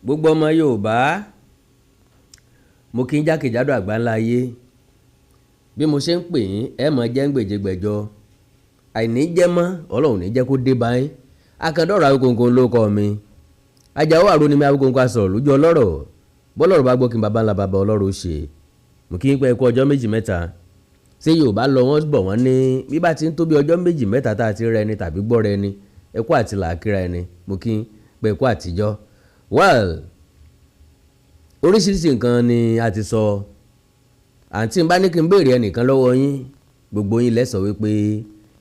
gbogbo ọmọ Yorùbá mo kí n jákèjádò àgbáńlá ayé bí mo ṣe ń pè yín ẹ mọ̀ jẹ́ ń gbèjègbèjọ àìní jẹ́ mọ́ Ọlọ́run ní jẹ́ kó dé báyìí Akanda ọ̀rọ̀ Awikonko ló kọ́ mi Ajáò àrò ni mi Awikonko asọ̀rọ̀ lójú ọlọ́rọ̀ bọ́lọ́rọ̀ bá gbọ́ kí n bàbá ńlá bàbá ọlọ́rọ̀ ṣe mo kí n pẹ́ ẹ̀kọ́ ọjọ́ méjì mẹ́ta ṣé Yorùbá lọ wọ́n bọ̀ wọ́n ní bí bá ti ń tó bí ọjọ́ méjì mẹ́ta tá a ti rẹ ni tàbí gbọ́ rẹ ni ẹ̀kọ́ àti làákìrà ẹni mo kí n pẹ́ ẹ̀kọ́ àtijọ́ well oríṣiríṣi nǹkan ni a ti sọ àǹtí n bá ní kí n béèrè ẹnìkan lọ́wọ́ yín gbogbo yín lẹ́sọ̀ wípé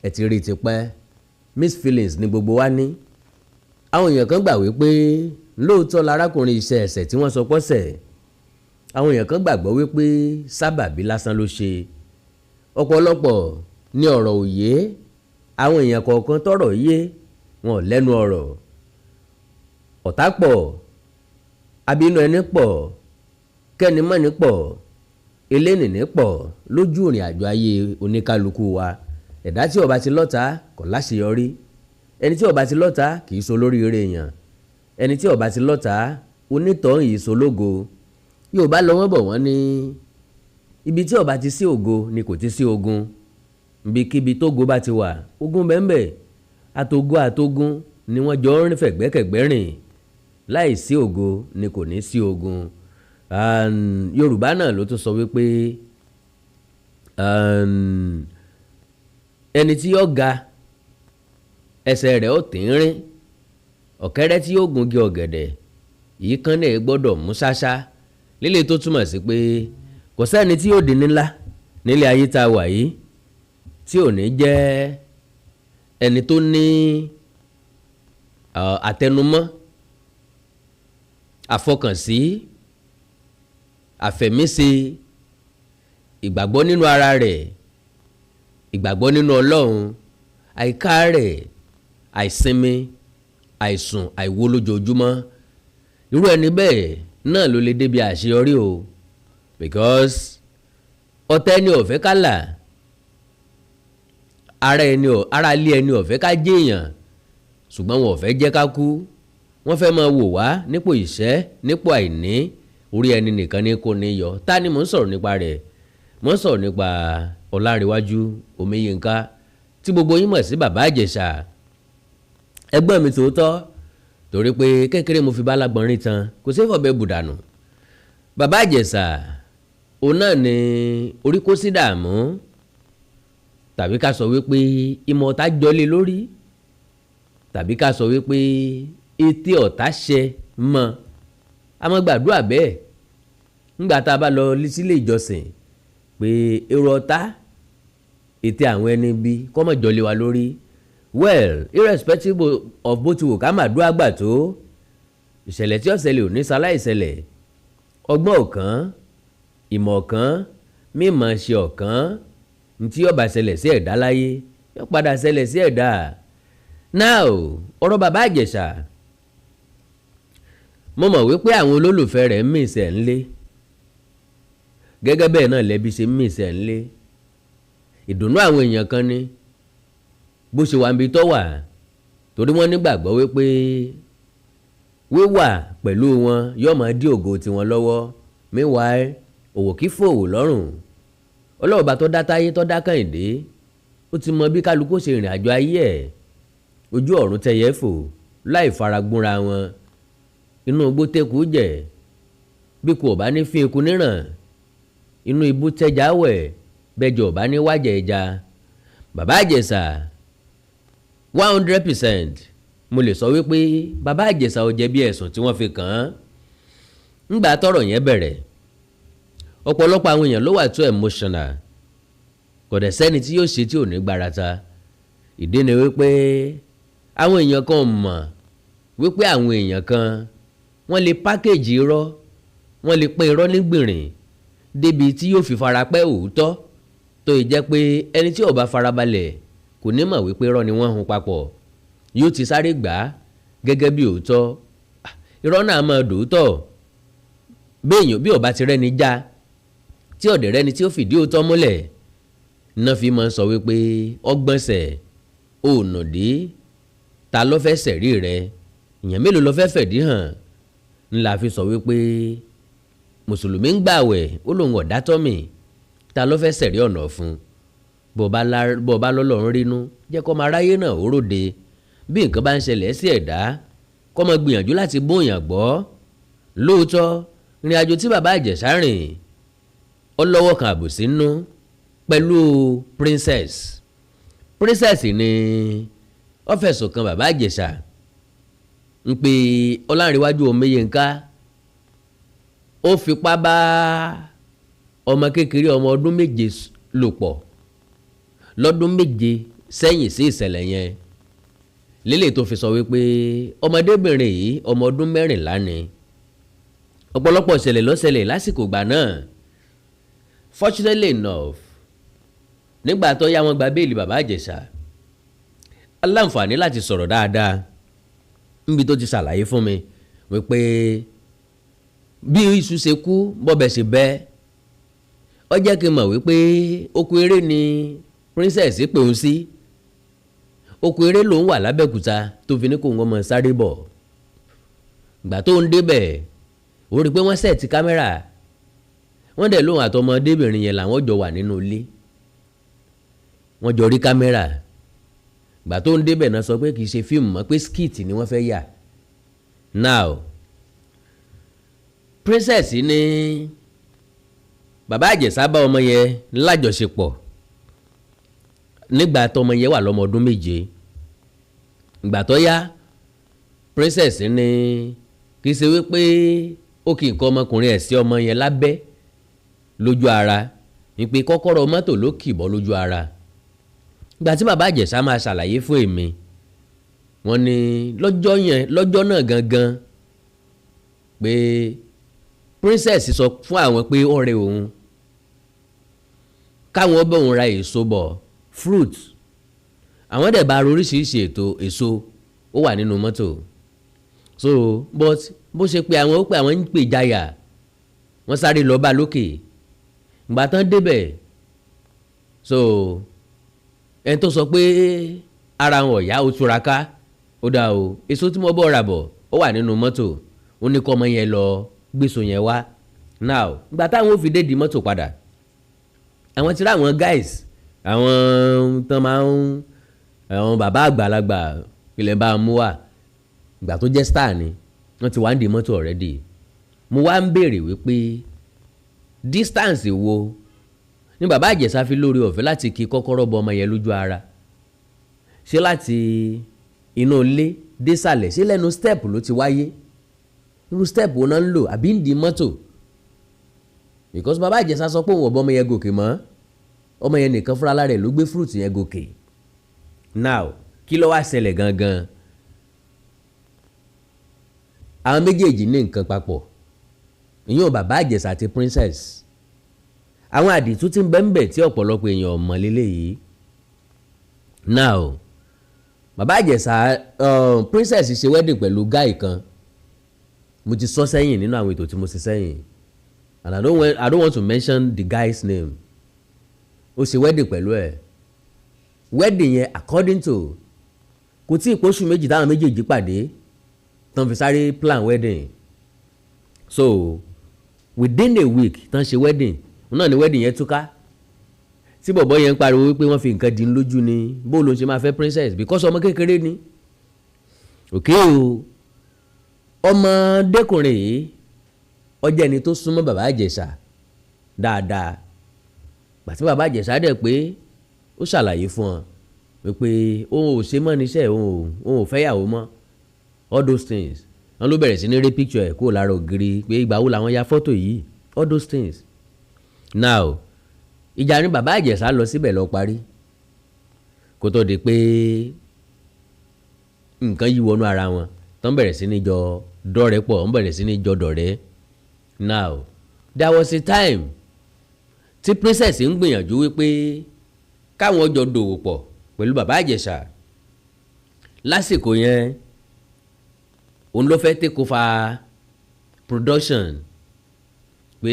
ẹ ti rí ti pẹ́ mixed feelings ni gbogbo wa ní àwọn èèyàn kan gbà wípé lóòótọ́ larákùnrin iṣẹ́ ẹ̀ṣẹ̀ tí wọ́n sọ pọ́sẹ̀ àwọn èèyàn kan gbàgbọ́ wípé sábàbí lásán ló ṣe ọ̀pọ̀lọpọ̀ ní ọ̀rọ̀ òye àwọn èèyàn kọ̀ọ̀kan tọ́rọ̀ yé wọn ò lẹ́nu ọ̀rọ̀ ọ̀tá pọ̀ abínú ẹni pọ̀ kẹ́nimọ́ni pọ̀ elénìní pọ̀ lójú ìrìn àjò ayé oníkálukú wa ẹ̀dá tí ó bá ti lọ́ta kò láṣeyọrí ẹni tí ó bá ti lọ́ta kì í so lóríire èèyàn ẹni tí ó bá ti lọ́ta onítọ̀hún yìí so lógo Yorùbá lọ wọ́n bọ̀ wọ́n ní ibi tí ó bá ti sí ògo ni kò ti sí ogun ibikíbi tógo bá ti wà ogun bẹ́ẹ̀ àtògo àtògún ni wọ́n jọ ń rìn fẹ̀gbẹ́kẹ̀gbẹ́ rìn láì sí ògo ni kò ní sí ogun Yorùbá náà ló tún sọ wípé ẹni tí yóò ga ẹsẹ̀ rẹ̀ ó tínrín ọ̀kẹ́rẹ́ tí yóò gungi ọ̀gẹ̀dẹ̀ yìí kan náà gbọ́dọ̀ mú ṣáṣá lílé tó túmọ̀ sí pé kò sẹ́ni tí yóò di ńlá nílé ayé tá a wà yìí tí ò ní jẹ́ ẹni tó ní àtẹnumọ́ àfọkànsí àfẹ̀míṣe ìgbàgbọ́ nínú ara rẹ̀ ìgbàgbọ́ nínú Ọlọ́run àìká rẹ̀ àìsinmi àìsùn àìwo lójoojúmọ́ irú ẹni bẹ́ẹ̀ náà ló lè débi àṣeyọrí o because ọ̀tá ẹni ò fẹ́ ká là ara ilé ẹni ò fẹ́ ká jẹ́ èèyàn ṣùgbọ́n wọn ò fẹ́ jẹ́ ká kú wọ́n fẹ́ máa wò wá nípò ìṣẹ́ nípò àìní orí ẹni nìkan ní kò ní yọ ta ni mò ń sọ̀rọ̀ nípa rẹ̀ mò ń sọ̀rọ̀ nípa Ọlárewájú Omiyinka tí gbogbo yín mọ̀ sí bàbá Ìjẹ̀ṣà ẹgbọ́n mi tòótọ́ torí pé kékeré mo fi bá lágbọ̀nrín tan kò sí fọ̀bẹ́ bùdànù bàbá Ìjẹ̀ṣà òun náà ni orí kó sí dààmú tàbí ká sọ wípé ìmọ̀ ọ̀tá jọlé lórí tàbí ká sọ wípé ètè ọ̀tá ṣẹ mọ́ a máa gbàdúrà bẹ́ẹ̀ ńgbà tá a bá lọ sílé ìjọsìn pé èrò ọ̀tá ètè àwọn ẹni bí kọ́ mọ̀ jọlé wa lórí well irrespective of bó ti wò ká máa dúró àgbà tó ìṣẹ̀lẹ̀ tí ó ṣẹlẹ̀ ò ní ṣaláì ṣẹlẹ̀ ọgbọ́n ọ̀kan ìmọ̀ ọ̀kan mímọ̀ ṣe ọ̀kan ntí yóò bá ṣẹlẹ̀ sí ẹ̀dá láyé yóò padà ṣẹlẹ̀ sí ẹ̀dá now ọ̀rọ̀ bàbá Ìjẹ̀ṣà mo mọ̀ wípé àwọn olólùfẹ́ rẹ̀ ń mìsẹ̀ ńlé gẹ́gẹ́ bẹ́ẹ̀ náà lẹ́bi ṣe ń mìsẹ̀ ńlé ìdùnnú àwọn èèyàn kan ní bó ṣe wà níbi tó wà torí wọ́n nígbàgbọ́ wípé wíwà pẹ̀lú wọn yóò máa dí ògo tiwọn lọ́wọ́ meanwhile òwò kí fòwò lọ́rùn ọlọ́ọ̀bá tó dá táyé tó dá Kẹ́hìndé ó ti mọ bí kálukú ṣe rìn àjò ayé ẹ̀ ojú ọ̀run tẹyẹ fò láì faragbúnra wọn inú igbó tẹ́kù jẹ́ bí kò bá ní fi eku níràn inú ibú tẹ́já wẹ̀ bẹ́jọ bá ní wájẹ̀ ẹja bàbá Ìjẹ̀ṣà 100% mo lè sọ wípé bàbá Ìjẹ̀ṣà ò jẹ̀bi ẹ̀sùn tí wọ́n fi kàn án ńgbà tọ́rọ̀ yẹn bẹ̀rẹ̀ ọ̀pọ̀lọpọ̀ àwọn èèyàn ló wà too emotional kò dẹ̀ sẹ́ni tí yóò ṣe tí ò ní gbarata ìdí ni wípé àwọn èèyàn kan mọ̀ wípé àwọn èèyàn kan wọ́n lè pákéjì irọ́ wọ́n lè pín irọ́ nígbìnrín débi tí yóò fi farapẹ́ òótọ́ tó yẹ jẹ́ pé ẹni tí ò bá farabalẹ̀ kò ní mọ̀ wípé irọ́ ni wọ́n hun papọ̀ yóò ti sáré gbà á gẹ́gẹ́ bí òótọ́ irọ́ náà máa dòótọ́ béèyàn bí ò bá ti rẹ́ni já tí ọ̀dẹ̀ rẹ́ni tí ó fìdí òótọ́ múlẹ̀ náà fi máa ń sọ wípé ọgbọ́nsẹ̀ òònàdé ta ló fẹ́ sẹ̀rí rẹ ìyẹn mélòó ló fẹ́ fẹ̀dí hàn ńlá fi sọ wípé mùsùlùmí ń gbààwẹ̀ ó lóun ọ̀dá tọ́mì ta ló fẹ́ sẹ̀rí ọ̀nà fún bó bá lọ́lọ́run rínú jẹ́ kó máa ráyé náà ó ròde bí nǹkan bá ń ṣẹlẹ̀ sí ẹ̀dá kó máa gbìyànjú láti bóyàn gbọ́ lóòótọ́ ìrìn àjò tí bàbá Ìjẹ̀ṣà rìn ó lọ́wọ́ kan àbòsí nínú pẹ̀lú princess ni ó fẹ̀sùn kan bàbá Ìjẹ̀ṣà ń pe Ọlánrewájú Omiyinka ó fipá bá ọmọ kékeré ọmọ ọdún 7 lò pọ̀ lọ́dún 7 sẹ́yìn sí ìṣẹ̀lẹ̀ yẹn lélẹ̀ tó fi sọ wípé ọmọdébìnrin yìí ọmọ ọdún 14 ni ọ̀pọ̀lọpọ̀ ìṣẹ̀lẹ̀ ló ṣẹlẹ̀ lásìkò ìgbà náà. Fortunately enough nígbà tó yá wọn gba béèlì bàbá Ìjẹ̀ṣà aláǹfààní láti sọ̀rọ̀ dáadáa níbi tó ti ṣàlàyé fún mi wípé bí iṣu ṣe kú bọ́bẹ̀ ṣe bẹ́ ọ jẹ́ kí n mọ̀ wípé oko eré ni princess pè ń sí oko eré lòún wà lábẹ́òkúta tó fi ní kó wọn mọ̀ sáré bọ̀ ìgbà tó ń débẹ̀ ó rí i pé wọ́n sẹ̀tì kámẹ́rà wọ́n dẹ̀ lóhun àtọmọdébìnrin yẹn làwọn jọ wà nínú ilé wọ́n jọ rí kámẹ́rà ìgbà tó ń débẹ̀ náà sọ pé kì í ṣe fíìmù mọ́ pé skit ni wọ́n fẹ́ yà now princess ní bàbá Ìjẹ̀ṣà bá ọmọ yẹn lájọṣepọ̀ nígbà tọmọ yẹn wà lọ́mọ ọdún 7 ìgbà tó yá princess ní kì í ṣe wípé ó kì í kọ́ ọmọkùnrin ẹ̀ sí ọmọ yẹn lábẹ́ lójú ara ní pé kọ́kọ́rọ́ mọ́tò ló kì bọ́ lójú ara ìgbà tí bàbá Ìjẹ̀ṣà máa ṣàlàyé fún èmi wọ́n ní lọ́jọ́ náà gangan pé princess sọ fún àwọn pé ọ̀rẹ́ òun káwọn bá òun ra èso bọ̀ fruit àwọn dẹ̀ bá oríṣiríṣi èso ó wà nínú mọ́tò so but bó ṣe pé àwọn ó pé àwọn ń pè jáyà wọ́n sáré lọ bá lókè ìgbà tán débẹ̀ so ẹni tó sọ pé ara wọn ọ̀yá ó túraká ó dá o èso tí mo bọ́ ra bọ̀ ó wà nínú mọ́tò ó ní kọ́ ọmọ yẹn lọ gbèsò yẹn wá now ìgbà táwọn ò fi dé di mọ́tò padà àwọn ti rá àwọn guys àwọn tán máa ń àwọn bàbá àgbàlagbà ilẹ̀ bá mú wá ìgbà tó jẹ́ star ni wọ́n ti wá ń di mọ́tò already mo wá ń béèrè wípé distance wo ní bàbá Ìjẹ̀ṣà fi lórí ọ̀fẹ́ láti kí kọ́kọ́rọ́ bọ ọmọ yẹn lójú ara ṣé láti inú ilé désàlẹ̀ ṣé lẹ́nu step ló ti wáyé irú step wo náà ń lò àbí ń di mọ́tò because bàbá Ìjẹ̀ṣà sọ pé òun ọ̀bọ ọmọ yẹn gòkè mọ́ ọmọ yẹn nìkan fúnra lára ẹ̀ ló gbé fruit yẹn gòkè now kí ló wá ṣẹlẹ̀ gangan àwọn méjèèjì ní nǹkan papọ̀ ìyẹn ò bàbá Ìjẹ̀ṣà àti princess àwọn àdìtú tí ń bẹ ń bẹ tí ọ̀pọ̀lọpọ̀ èèyàn mọ̀ lélẹ́yìí now bàbá Ìjẹ̀ṣà princess ṣe wedding pẹ̀lú guy kan mo ti sọ sẹ́yìn nínú àwọn ètò tí mo ṣe sẹ́yìn and I don't want to mention the guy's name ó ṣe wedding pẹ̀lú ẹ̀ wedding yẹn according to kò tí ì pósù méjì táwọn méjèèjì pàdé tán fi sáré plan wedding so within a week tán ṣe wedding náà ni wedding yẹn túká tí bọ̀bọ̀ yẹn ń pariwo wípé wọ́n fi nǹkan dín lójú ni bó ló ń ṣe máa fẹ́ princess because ọmọ kékeré ni òkè o ọmọdékùnrin yìí ọjọ́ ẹni tó súnmọ́ bàbá Ìjẹ̀ṣà dáadáa pàtí bàbá Ìjẹ̀ṣà dẹ̀ pé ó ṣàlàyé fún ọ wípé òun ò ṣe mọ́ níṣẹ́ òun ò fẹ́yàwó mọ́ all those things wọ́n ló bẹ̀rẹ̀ sí ní rí picture ẹ̀ kó lára ògiri pé ìgbà wo làwọn ya fọ́tò yìí all those things now ìjà ni bàbá Ìjẹ̀ṣà lọ síbẹ̀ lọ parí kó tó di pé nǹkan yí wọnú ara wọn tó ń bẹ̀rẹ̀ sí ní jọ dọ́rẹ́ pọ̀ ń bẹ̀rẹ̀ sí ní jọ dọ̀rẹ́ now there was a time tí princess ń gbìyànjú wípé káwọn jọ dòwò pọ̀ pẹ̀lú bàbá Ìjẹ̀ṣà lásìkò yẹn òun ló fẹ́ take over production pé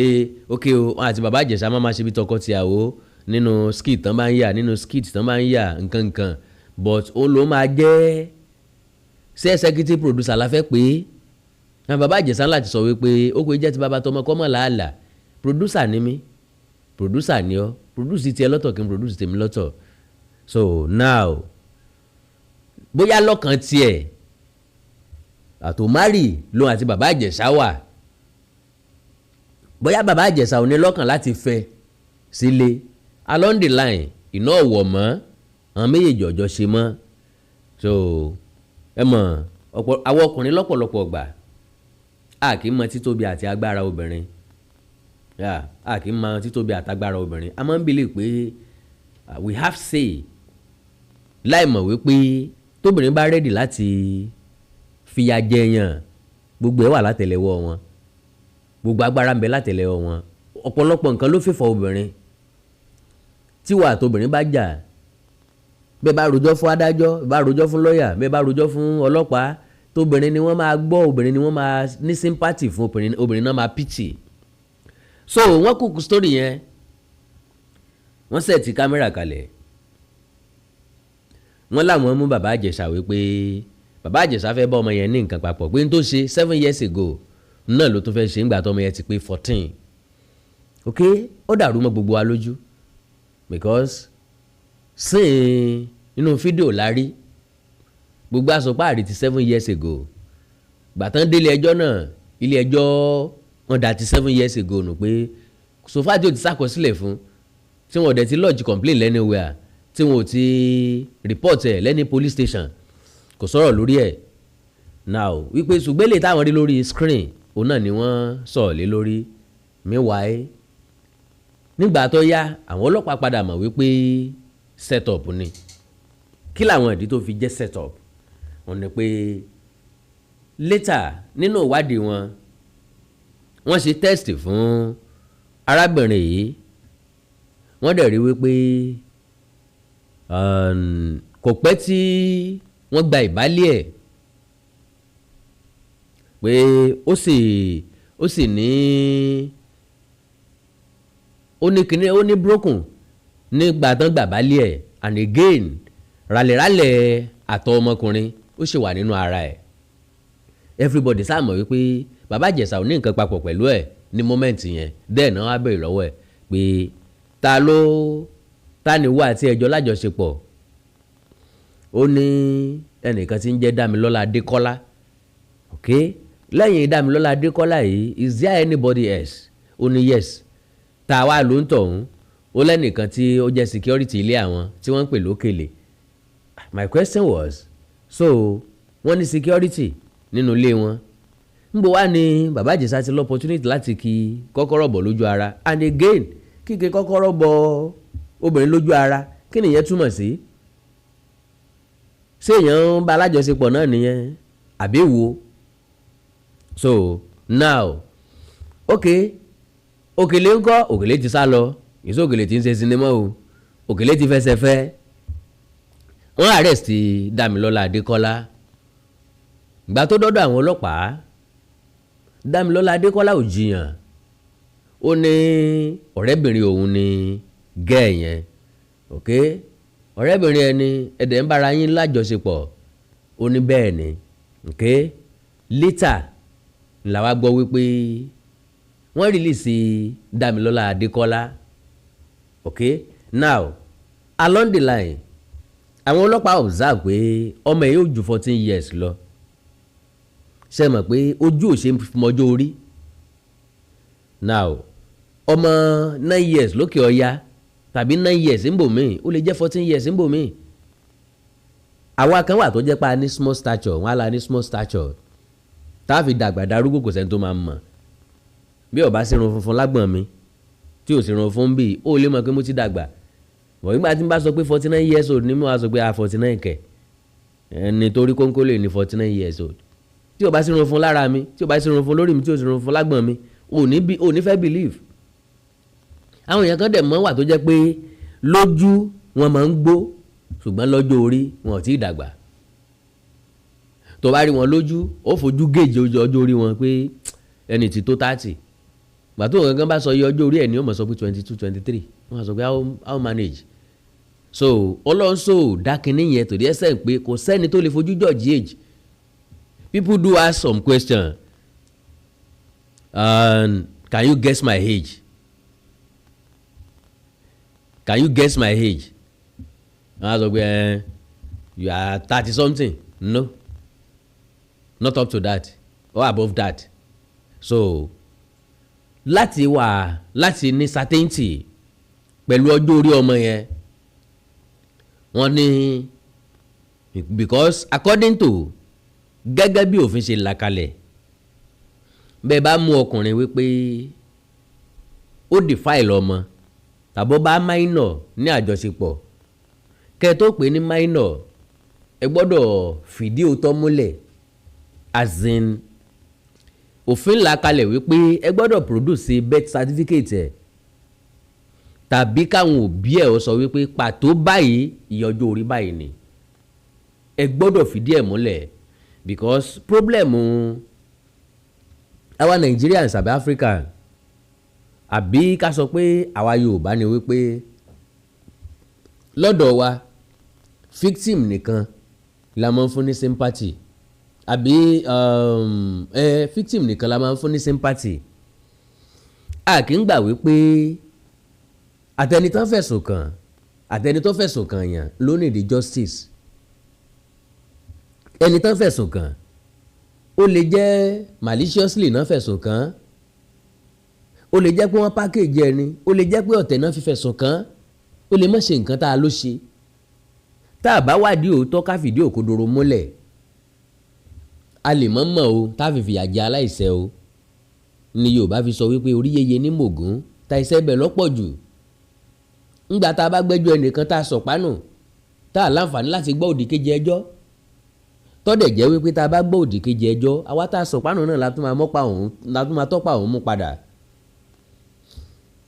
ok o àti bàbá Ìjẹ̀ṣà máa ṣe bí tọkọ-tìyàwó nínú skit tán bá ń yà nínú skit tán bá ń yà nǹkan but òun ló máa jẹ́ sí executive producer la fẹ́ pé bàbá Ìjẹ̀ṣà láti sọ wípé ó kò jẹ́ ti bàbá tọmọ kọ́mọ làálà producer ni mí producer ni ọ́ produce tiẹ̀ lọ́tọ̀ kí n produce tèmi lọ́tọ̀ so now bóyá lọ́kàn tiẹ̀ àtòmárì lòun àti bàbá Ìjẹ̀ṣà wà bóyá bàbá Ìjẹ̀ṣà ò ní lọ́kàn láti fẹ́ sílé along the line iná ọ̀wọ̀ mọ́ àwọn méjèèjì ọjọ́ ṣe mọ́ so ẹ mọ̀ àwọn ọkùnrin lọ́pọ̀lọpọ̀ gbà a kì í mọ títóbi àti agbára obìnrin a kì í mọ títóbi àtagbára obìnrin a máa ń believe pé we have say láì mọ̀ wípé tóbìnrin bá ready láti fìyà jẹyàn gbogbo ẹ̀ wà látẹ̀lẹ́wọ́ wọn gbogbo agbára ń bẹ látẹ̀lẹ́wọ́ wọn ọ̀pọ̀lọpọ̀ nǹkan ló fẹ́fọ̀ obìnrin tíwà àtobìnrin bá jà bẹ́ẹ̀ bá rojọ́ fún adájọ́ bẹ́ẹ̀ bá rojọ́ fún lọ́ọ̀yà bẹ́ẹ̀ bá rojọ́ fún ọlọ́pàá tóbìnrin ni wọ́n máa gbọ́ obìnrin ni wọ́n máa ní sympathy fún obìnrin náà máa pity so wọ́n kúkú story yẹn wọ́n sẹ̀tì kámẹ́rà kalẹ̀ wọ́n láwọn mú bàbá Ìjẹ̀ṣà wípé bàbá Ìjẹ̀ṣà fẹ́ bá ọmọ yẹn ní nǹkan papọ̀ pé n tó ṣe 7 years ago náà ló tún fẹ́ ṣe ńgbà tó ọmọ yẹn ti pé 14 ok ó dàrú mọ́ gbogbo wa lójú because sìn nínú fídíò la rí gbogbo àsopá àrí ti 7 years ago gbàtán délé ẹjọ́ náà ilé ẹjọ́ wọn dá ti 7 years ago nù pé sofáàtì ò ti ṣàkọsílẹ̀ fún tí wọn ò dẹ̀ ti lodge complaint anywhere tí wọn ò ti report ẹ̀ lẹ́ni police station kò sọ̀rọ̀ lórí ẹ̀ now wípé ṣùgbẹ́lè táwọn rí lórí screen òun náà ni wọ́n sọ̀rọ̀ lé lórí meanwhile nígbà tó yá àwọn ọlọ́pàá padà mọ̀ wípé setup ni kí làwọn ìdí tó fi jẹ́ setup wọ́n ní pé later nínú ìwádìí wọn wọ́n ṣe test fún arábìnrin yìí wọ́n dẹ̀ rí wípé kò pẹ́ tí wọ́n gba ìbálẹ̀ ẹ̀ pé ó sì ní kíní ó ní broken nígbà tán gbà bálẹ̀ ẹ̀ and again ràlẹ̀ràlẹ̀ àtọ̀ ọmọkùnrin ó sì wà nínú ara ẹ̀ everybody sáà mọ̀ wípé bàbá Ìjẹ̀ṣà ò ní nǹkan papọ̀ pẹ̀lú ẹ̀ ní moment yẹn then náà wá bẹ̀rẹ̀ lọ́wọ́ ẹ̀ pé ta ni wá àti ẹjọ́ lájọṣepọ̀ ó ní ẹnìkan tí ń jẹ́ Dámilọ́lá Adékọ́lá ok lẹ́yìn Dámilọ́lá Adékọ́lá yìí is there anybody else ó ní yes tá a wá ló ń tọ̀hún ó lẹ́nìkan tí ó jẹ́ security ilé àwọn tí wọ́n ń pè lókèlè my question was so wọ́n ní security nínú ilé wọn níbo wá ní bàbá Ìjẹ̀ṣà ti lọ opportunity láti kí kọ́kọ́rọ́ bọ̀ lójú ara and again kíkẹ kọ́kọ́rọ́ bọ̀ obìnrin lójú ara kí nìyẹn túmọ̀ sí ṣé èèyàn ń bá alájọṣepọ̀ náà nìyẹn àbí wo so now okay Òkèlè ńkọ́ Òkèlè ti sá lọ ìṣó Òkèlè ti ń ṣe sinimá o Òkèlè ti fẹsẹ̀ fẹ́ wọ́n arrest Dámilọ́lá Adékọ́lá ìgbà tó dọ́dọ̀ àwọn ọlọ́pàá Dámilọ́lá Adékọ́lá ò jiyàn ó ní ọ̀rẹ́bìnrin òun ni gẹ́ẹ̀ yẹn ok ọ̀rẹ́bìnrin ẹni ẹ̀dẹ̀ ń bára yín lájọṣepọ̀ ó ní bẹ́ẹ̀ ni ok later làwa gbọ́ wípé wọ́n release Dámilọ́lá Adékọ́lá ok now along the line àwọn ọlọ́pàá observe pé ọmọ yìí ó ju 14 years lọ ṣe mọ̀ pé ojú ò ṣe mọjọ́ orí now ọmọ 9 years lókè ọya tàbí 9 years ń bò míì ó lè jẹ́ 14 years ń bò míì àwa kan wà tó jẹ́ pa ní small stature wọ́n á la ní small stature tá a fi dàgbà darúgbó kò sẹ́ni tó máa mọ̀ bí ó bá sí irun funfun lágbọ̀n mi tí ò sí irun fún bí ó lè mọ̀ pé mo ti dàgbà wọ́n nígbà tí n bá sọ pé 49 years old ni mo wá sọ pé 49 kẹ̀ ẹni torí kónkó lè ní 49 years old tí ò bá sí irun fún lára mi tí ò bá sí irun fún lórí mi tí ò sí irun fún lágbọ̀n mi ò ní fẹ́ believe àwọn èèyàn kan dẹ̀ mọ́ wà tó jẹ́ pé lójú wọn máa ń gbó ṣùgbọ́n lọ́jọ́ orí wọn ò tí ì dàgbà tó bá rí wọn lójú ó fojú gèjì ọjọ́ orí wọn pé ẹni tí tó 30 gbàtó gangan bá sọ iye ọjọ́ orí ẹ̀ ni ó mọ̀ sọ pé 22 23 wọ́n á sọ pé how manage so ọlọ́nso dákínní yẹn tó díẹ̀ sẹ́yìn pé kò sẹ́ni tó lè fojú judge age people do ask some question Can you guess my age? Can you guess my age? I was like, you are 30 something. No, not up to that or above that. So láti ní certainty pẹ̀lú ọjọ́ orí ọmọ yẹn, wọ́n ní because according to gẹ́gẹ́ bí òfin ṣe là kalẹ̀, bẹ́ẹ̀ bá mú ọkùnrin wípé ó defile ọmọ tàbí ó bá minor ní àjọṣepọ̀, kẹ́ ẹ tó pè ní minor ẹ gbọ́dọ̀ fìdí òótọ́ múlẹ̀, as in òfin là kalẹ̀ wípé ẹ gbọ́dọ̀ produce birth certificate ẹ̀ tàbí káwọn òbí ẹ̀ ó sọ wípé pàtó báyìí iye ọjọ́ orí báyìí ni. Ẹ gbọ́dọ̀ fìdí ẹ̀ múlẹ̀ because problem àwa Nigerians àbí Africa àbí ká sọ pé àwa Yorùbá ni wípé lọ́dọ̀ wa victim nìkan la máa ń fún ní sympathy àbí victim nìkan la máa ń fún ní sympathy. A kì í gbà wípé àtẹni tó fẹ̀sùn kàn àtẹni tó fẹ̀sùn kàn yàn ló ní the justice. Ẹni tó fẹ̀sùn kàn ó lè jẹ́ maliciously náà fẹ̀sùn kàn, ó lè jẹ́ pé wọ́n package ẹni, ó lè jẹ́ pé ọ̀tẹ̀ náà fi fẹ̀sùn kàn, ó lè má ṣe nǹkan tá a ló ṣe. Tá a bá wádìí òótọ́ ká fìdí òkodoro múlẹ̀, a lè mọ̀ o tá a fi fìyà jẹ aláìṣẹ̀ o. Ni Yorùbá fi sọ wípé orí yeye ní mògún ta iṣẹ́ bẹ̀ lọ́pọ̀ jù. Ńgbà tá a bá gbẹ́jọ́ ẹnìkan tá a sọ̀pánù tá a láǹfààní láti gbọ́ òdì kejì ẹjọ́, tọ́dẹ̀ jẹ́ wípé tá a bá gbọ́ òdì kejì ẹjọ́, àwa tá a sọ̀pánù náà la tún máa tọ́pa òun mú padà.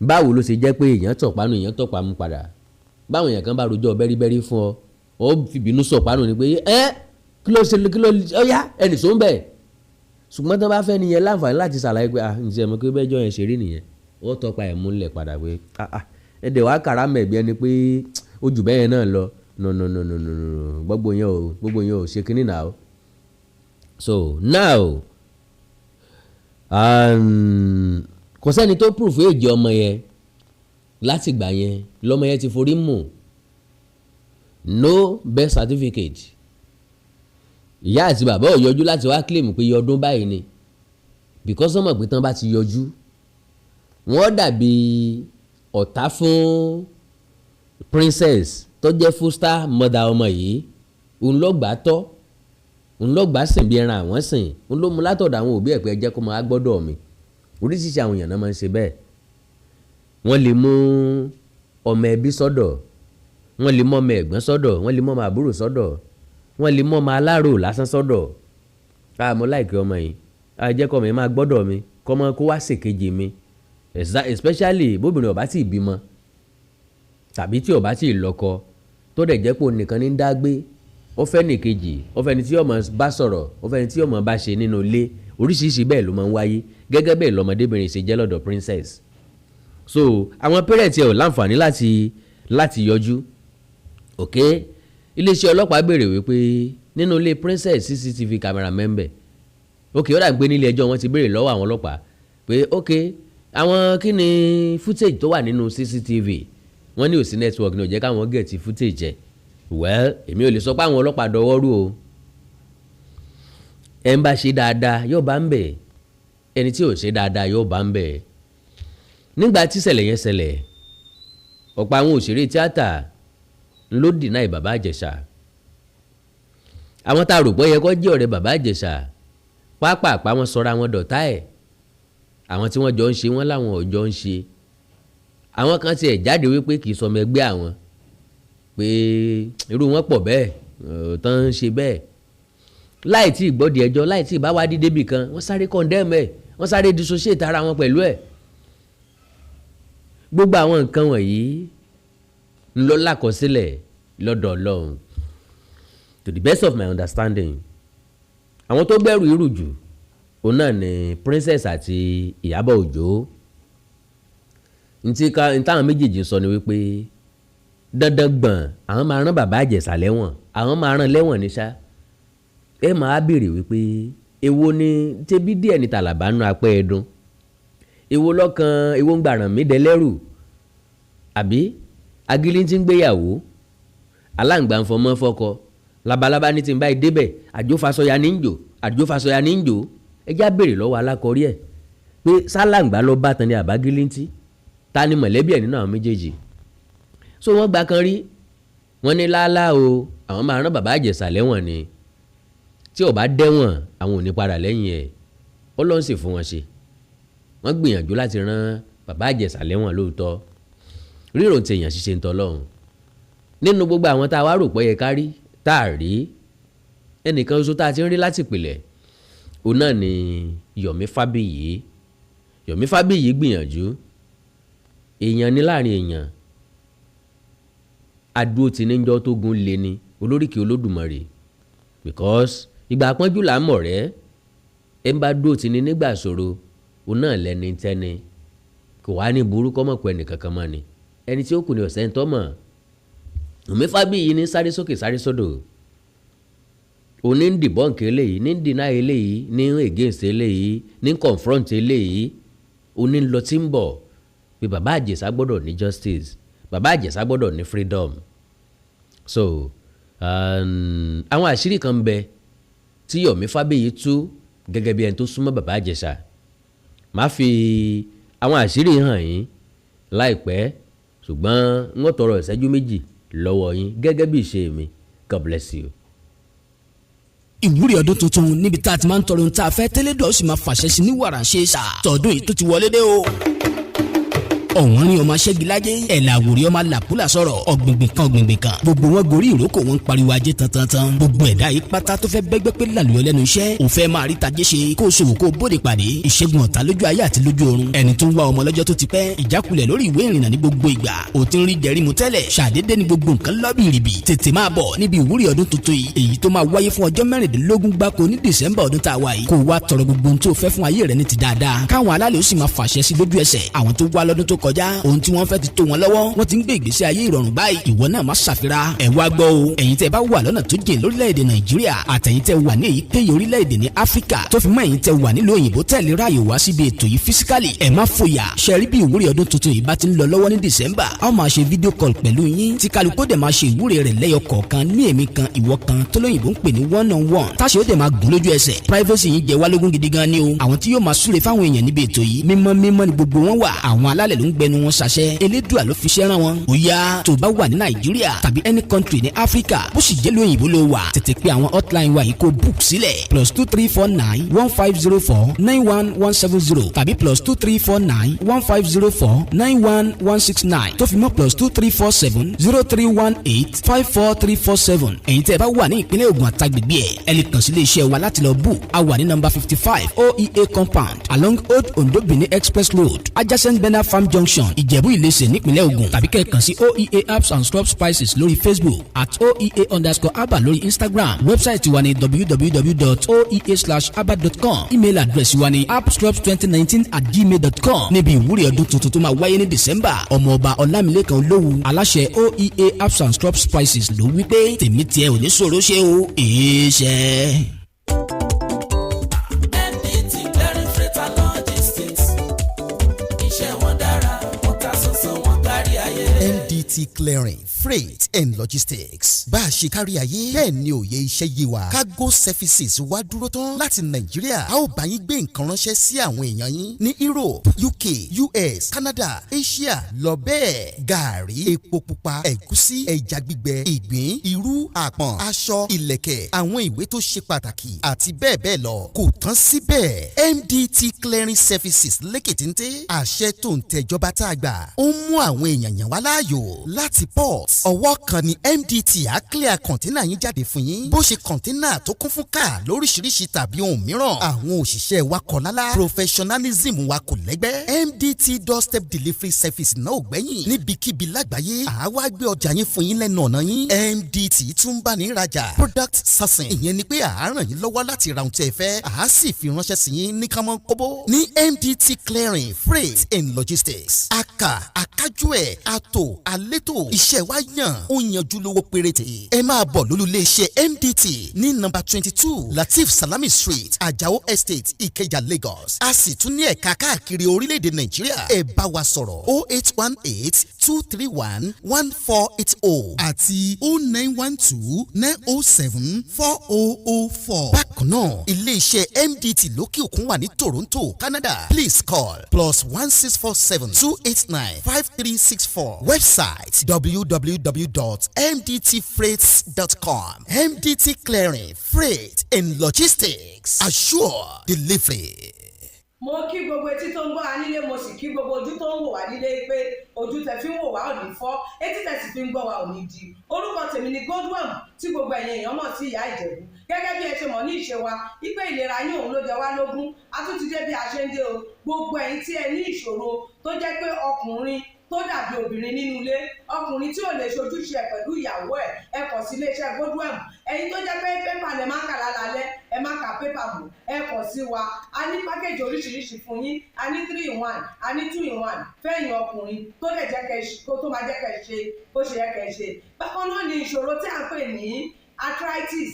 Báwo ló ṣe jẹ́ pé èèyàn tọ̀pánù èèyàn tọ́pa mú padà? Báwọn èèyàn kan bá rojọ́ bẹ́ríbẹ́rí fún ọ, ó fìbínú sọ̀pánù ni pé kí ló ọ̀yá ẹnì só ń bẹ̀. Ṣùgbọ́n tó bá fẹ́ nìyẹn láǹfààní láti ṣàlàyé pé ǹjẹ́ mo kí bẹ́jọ́ yẹn ṣe rí nìyẹn, ó tọ́pa ẹ̀ múlẹ̀ padà pé ẹ̀dẹ̀ wá kàrá mẹ̀bí ẹni pé ó jù bẹ́yẹn náà lọ. No, gbogbo yẹn ò ṣe kínní náà. So now kò sẹ́ni tó proof èjì ọmọ yẹn láti gbà yẹn lọ́mọ yẹn ti forí mù. No birth certificate. Ìyá àti bàbá ò yọjú láti wá claim pé iye ọdún báyìí ni, because wọ́n mọ̀ pé tán bá ti yọjú wọ́n dàbí ọ̀tá fún princess tó jẹ́ foster mother ọmọ yìí. Òun ló gbà tọ́, òun ló gbà sìn bí ẹran àwọn sìn, òun ló mú látọ̀dọ̀ àwọn òbí ẹ̀ pé ẹ jẹ́ kó máa gbọ́dọ̀ mi. Oríṣiríṣi àwọn èèyàn náà máa ń ṣe bẹ́ẹ̀. Wọ́n lè mú ọmọ ẹbí sọ́dọ̀, wọ́n lè mú ọmọ ẹ̀gbọ́n sọ́dọ̀, wọ́n lè mú ọmọ àbúrò sọ́dọ̀, wọ́n lè mú ọmọ alárò lásán sọ́dọ̀. Mo láìkí ọmọ yìí, jẹ́ kọ́ ọmọ yìí máa gbọ́dọ̀ mi, kọ́ ọmọ kó wá ṣèkejì mi, especially bóbìnrin ò bá tí ì bímọ tàbí tí ò bá tí ì lọ́kọ tó dẹ̀ jẹ́ pé òun nìkan ní ń dá gbé. Ó fẹ́ nìkejì, ó fẹ́ ni tí ọmọ bá sọ̀rọ̀, ó fẹ́ ni tí ọmọ bá ṣe nínú ilé. Oríṣiríṣi bẹ́ẹ̀ ló máa ń wáyé, gẹ́gẹ́ bẹ́ẹ̀ lọ́mọdébìnrin ṣe jẹ́ lọ́dọ̀ princess. So àwọn parents ẹ̀ ò láǹfààní láti yọjú. Ok, iléeṣẹ́ ọlọ́pàá béèrè wípé nínú ilé princess CCTV camera mẹ́mbẹ̀. Ok, ó dà gbé nílé ẹjọ́ wọn ti béèrè lọ́wọ́ àwọn ọlọ́pàá pé ok àwọn kí ni footage tó wà nínú CCTV. Wọ́n ní òsì network ní ó jẹ́ káwọn gẹ̀ẹ́tì footage ẹ̀. Well, èmi ò lè sọ pé àwọn ọlọ́pàá dọwọ́rú o. Ẹ ń bá ṣe dáadáa yóò bá ń bẹ̀, ẹni tí ò ṣe dáadáa yóò bá ń bẹ̀. Nígbà tí ṣẹlẹ̀ yẹn ṣẹlẹ̀, ọ̀pọ̀ àwọn òṣèré tíátà ló deny bàbá Ìjẹ̀ṣà. Àwọn tá a rò pé yẹ kó jẹ́ ọ̀rẹ́ bàbá Ìjẹ̀ṣà pàápàá wọn sọra wọn dọ̀tá ẹ̀. Àwọn tí wọ́n jọ ń ṣe wọ́n láwọn ò jọ ń ṣe. Àwọn kan tiẹ̀ jáde wípé kì í sọmọ ẹgbẹ́ àwọn, pé irú wọn pọ̀ bẹ́ẹ̀ tán ń ṣe bẹ́ẹ̀. Láì tí ì gbọ́dì ẹjọ́, láì tí ì bá wá dídé bì kan, wọ́n sáré condemn ẹ̀, wọ́n sáré dissociate ara wọn pẹ̀lú ẹ̀. Gbogbo àwọn nǹkan wọ̀nyí ń lọ lákọsílẹ̀ lọ́dọ̀ Ọlọ́run. To the best of my understanding, àwọn tó gbẹ́rù irú jù òun náà ni princess àti Ìyábọ̀ Òjó. Ntí táwọn méjèèjì sọ ni wípé dandan gbọ̀n àwọn máa rán bàbá Ìjẹ̀ṣà lẹ́wọ̀n, àwọn máa rán lẹ́wọ̀n ní ṣá. Ẹ máa béèrè wípé èwo ni tẹ́bí díẹ̀ ní tàlàbà nú apẹ́ ẹ̀dùn èwo lọ́kàn èwo ń gbàràn mí dẹlẹ́rù àbí agilí ti ń gbéyàwó aláǹgbá ń fọmọ́ fọ́kọ labalábá ní ti ń báyìí débẹ̀ àjófasọya ní ń jò àjófasọya ní ń jò ẹjá béèrè lọ́wọ́ alákọ̀ọ́rí ẹ̀ pé sálàǹgbá lọ bá tan ní àbágilí ti ta ni mọ̀lẹ́bí ẹ̀ nínú àwọn méjèèjì. So wọ́n gba kan rí wọ́n ní láálá o àwọn máa rán bàbá Ìjẹ̀ṣà lẹ́wọ̀n ni tí ò bá dẹ́wọ̀n àwọn ò ní padà lẹ́yìn ẹ̀ Ọlọ́run sì fún wọn ṣe wọ́n gbìyànjú láti rán bàbá Ìjẹ̀ṣà lẹ́wọ̀n lóòótọ́ rírò tèèyàn ṣiṣẹ́ ń tọ́lọ́run nínú gbogbo àwọn tá a wá rò pé yẹ ká rí tá a rí ẹnìkan oṣù tá a ti ń rí láti ìpìlẹ̀ òun náà ni Yomi Fabiyi gbìyànjú èèyàn ní láàrin èèyàn adúró ti níjọ́ tó gun lé ní olóríkì Olódùmarè because ìgbà àpọ́njú là ń mọ̀ rẹ́ ẹ̀ ń bá dúró ti ní nígbà ṣòro òun náà lẹ́ni tẹ́ni kò wá ní burúkú mọ̀ pé ẹnìkankan mọ́ ni ẹni tí ó kù ní ọ̀sẹ̀ ń tọ́ mọ̀ Yomi Fabiyi ní sáré sókè sáré sódò òní ń dìbọ́ǹkì eléyìí ní ń dìná eléyìí ní ń against eléyìí ní ń confront eléyìí òní ń lọ tí ń bọ̀ pé bàbá Ìjẹ̀ṣà gbọ́dọ̀ ní justice bàbá Ìjẹ̀ṣà gbọ́dọ̀ ní freedom. So àwọn àṣírí kan bẹ tí Yomi Fabiyi tú gẹ́gẹ́ bí ẹni tó súnmọ́ bàbá Ìjẹ̀ṣà máa fi àwọn àṣírí hàn yín láìpẹ́ ṣùgbọ́n wọ́n tọrọ ìṣẹ́jú méjì lọ́wọ́ yín gẹ́gẹ́ bí ìṣe mi. God bless you. Ìwúrí ọdún tuntun níbi tá a ti máa ń tọrọ ohun tá a fẹ́ tẹ́lẹ̀dọ̀ ó sì máa fàṣẹ sí ní wàrà ṣe é ṣá tọdún yìí tó ti wọlé dé o. ọ̀wọ́n rí ọmọ aṣẹ́gilájẹ́ ẹ̀là àwòrí ọmọ làkúlà sọ̀rọ̀ ọ̀gbìngbìn kan gbogbo wọn gorí ìrókò wọn ń pariwo ajé tantan gbogbo ẹ̀dá yìí pátá tó fẹ́ bẹ́gbẹ́ pé làlùyọ lẹ́nu iṣẹ́ ò fẹ́ máa rí tajé ṣe kó o ṣòwò kó o bóde pàdé ìṣègùn ọ̀tá lójú ayé àti lójú ọ̀run ẹni tó ń wá ọmọ lọ́jọ́ tó ti pẹ́ ìjákulẹ̀ lórí ìwé ìrìnnà ní gbogbo ìgbà ò ti ń rí jẹ̀rímù tẹ́lẹ̀ ṣàdédé ní gbogbo nǹkan lọ́bìrìbì tètè máa bọ̀ níbi ìwúrí ọdún tuntun yìí èyí tó máa wáyé fún ọjọ́ mẹ́rìndínlógún gbáko ní December ọdún tá a wà yìí kó o wá tọrọ gbogbo ohun tó fẹ́ fún ayé rẹ ní ti dáadáa káwọn alálẹ̀ ó sì máa fàṣẹ sí lójú ẹsẹ̀ àwọn tó wá lọ́dún tó kọjá ohun tí wọ́n fẹ́ ti tó wọn lọ́wọ́ wọ́n ti ń gbé ìgbésí ayé ìrọ̀rùn báyìí ìwọ náà má ṣàfira ẹ̀ wá gbọ́ o ẹ̀yin tẹ́ bá wà lọ́nà tó jìn lórílẹ̀‐èdè Nàìjíríà àtẹ̀yin tẹ́ wà ní èyíkéyìí orílẹ̀‐èdè ní Áfíríkà tó fi mọ́ ẹ̀yin tẹ́ wà nílùú òyìnbó tẹ̀lé ráàyè wá síbi ètò yìí físíkàlì ẹ̀ má fòyà ṣẹ́rí bí ìwúrí ọdún tuntun yìí bá ti ń lọ lọ́wọ́ ní December a ó máa ṣe fídíò call pẹ̀lú yín tí kálukó dẹ̀ máa ṣe ìwúrí rẹ̀ lẹ́yọ kọ̀ọ̀kan ní èmi kan ìwọ kan tó lóyìnbó ń pè ní one-on-one táṣe ó dẹ̀ máa gùn lójú ẹsẹ̀ privacy yín jẹ́ wá lógún gidi gan ni o àwọn tí yóò máa súre fáwọn èèyàn níbi ètò yìí mímọ́ ni gbogbo wọn wà àwọn alálẹ̀ ló ń gbẹnu wọn ṣàṣẹ elédùà ló fi ṣẹ́ rán wọn ó yá tó bá wà ní Nàìjíríà tàbí any country ní Áfíríkà bó sì jẹ́ lóyìnbó ló wà tètè pé àwọn hotline wa yìí kó book sílẹ̀ +23491509170 tàbí +2349150491169 tó fi mọ́ +2347031854347 ẹ̀yin tẹ́ ẹ bá wà ní ìpínlẹ̀ Ògùn àtàgbègbè ẹ lè kàn sí ilé iṣẹ́ wa láti lọ book a wà ní number 55 OEA compound along Old Ondo Benin Express Road adjacent Bena Farm Junction Ìjẹ̀bú Ìlẹsẹ̀ nípínlẹ̀ Ògùn tàbí kẹ́ ẹ kàn sí OEA Herbs and Scrub Spices lórí Facebook @OEA_Aba lórí Instagram wẹ́bsáìtì wa ní www.oea/aba.com email address wa ní appscrubs2019@gmail.com níbi ìwúrí ọdún tuntun tó máa wáyé ní December ọmọọba Ọlámilékan Olówu aláṣẹ OEA Herbs and Scrub Spices ló wí pé tèmi tiẹ̀ ò ní ṣòro ṣe o èéṣẹ́. MDT Clearing Freight and Logistics bá a ṣe kárí ayé bẹ́ẹ̀ ni òye iṣẹ́ yé wa cargo services wá dúró tán láti Nàìjíríà a ó bá yín gbé nǹkan ránṣẹ́ sí àwọn èèyàn yín ní Europe UK US Canada Asia lọ bẹ́ẹ̀ gàárì epo pupa ẹ̀gúsí ẹja gbígbẹ ìgbín irú àpọ̀n aṣọ ìlẹ̀kẹ̀ àwọn ìwé tó ṣe pàtàkì àti bẹ́ẹ̀ bẹ́ẹ̀ lọ kò tán síbẹ̀ MDT Clearing Services lékètéńté àṣẹ tó ń tẹjọba tá a gbà ó ń mú àwọn èèyàn yàn wá láàyò láti port ọwọ́ kan ni MDT á clear kọ̀ńténà yín jáde fún yín bó ṣe kọ̀ńténà tó kún fún káà lóríṣiríṣi tàbí ohun mìíràn àwọn òṣìṣẹ́ wa kọ̀ lálá professionalism wa kò lẹ́gbẹ́ MDT doorstep delivery service náà ò gbẹ́yìn níbikíbi lágbàáyé àwa gbé ọjà yín fún yín lẹ́nu ọ̀nà yín MDT tún bá ní ìrajà product sourcing ìyẹn ni pé à á ràn yín lọ́wọ́ láti ra ohun tí ẹ fẹ́ à á sì fi ránṣẹ́ sí yín ní kánmọ́ kóbó ní MDT Clearing Freight and Logistics aka akájú ẹ̀ àtò alẹ́ létò iṣẹ́ wa yàn ó yanjú lówó péréte ẹ máa bọ̀ lólulẹ̀ iṣẹ́ MDT ní nọ́mbà 22 Latif Salami Street Ajao Estate Ìkẹjà Lagos a sì tún ní ẹ̀ka káàkiri orílẹ̀-èdè Nàìjíríà ẹ bá wa sọ̀rọ̀ 0818-231-1480 àti 0912-907-4004. bákan náà ilé iṣẹ́ MDT lókè òkun wà ní Toronto Canada please call +1647-289-5364 website www.mdtfreights.com. MDT Clearing Freight and Logistics assure delivery. mo kí gbogbo etí tó ń gbọ́ wa nílé mo sì kí gbogbo ojú tó ń wò wá nílé pé ojú tẹ fi ń wò wá ò ní fọ́ etí tẹ sì fi ń gbọ́ wa ò ní di. orúkọ tèmi ni Godwin tí gbogbo ẹ̀yin èèyàn mọ̀ sí ìyá Ìjẹ̀bú gẹ́gẹ́ bí ẹ ṣe mọ̀ ní ìṣe wa wípé ìlera yín òun ló jẹ wá lógún a tún ti dé bí a ṣe ń dé o gbogbo ẹ̀yin tí ẹ ní ìṣòro tó jẹ́ pé ọkùnrin tó dàbí obìnrin nínú ilé ọkùnrin tí ò lè ṣojúṣe ẹ̀ pẹ̀lú ìyàwó ẹ̀ ẹ kàn sí iléeṣẹ́ Godwin ẹ̀yin tó jẹ́ pé pépà lẹ máa kà lálálẹ́ ẹ má ka pépà mọ́ ẹ kàn sí wa a ní pákéjì oríṣiríṣi fún yín a ní 3-in-1 a ní 2-in-1 fẹ́yìn ọkùnrin tó lè jẹ́ kẹ́ tó máa jẹ́ kẹ́ ṣe bó ṣe yẹ kẹ́ ṣe. bákan náà ni ìṣòro tí a ń pè ní arthritis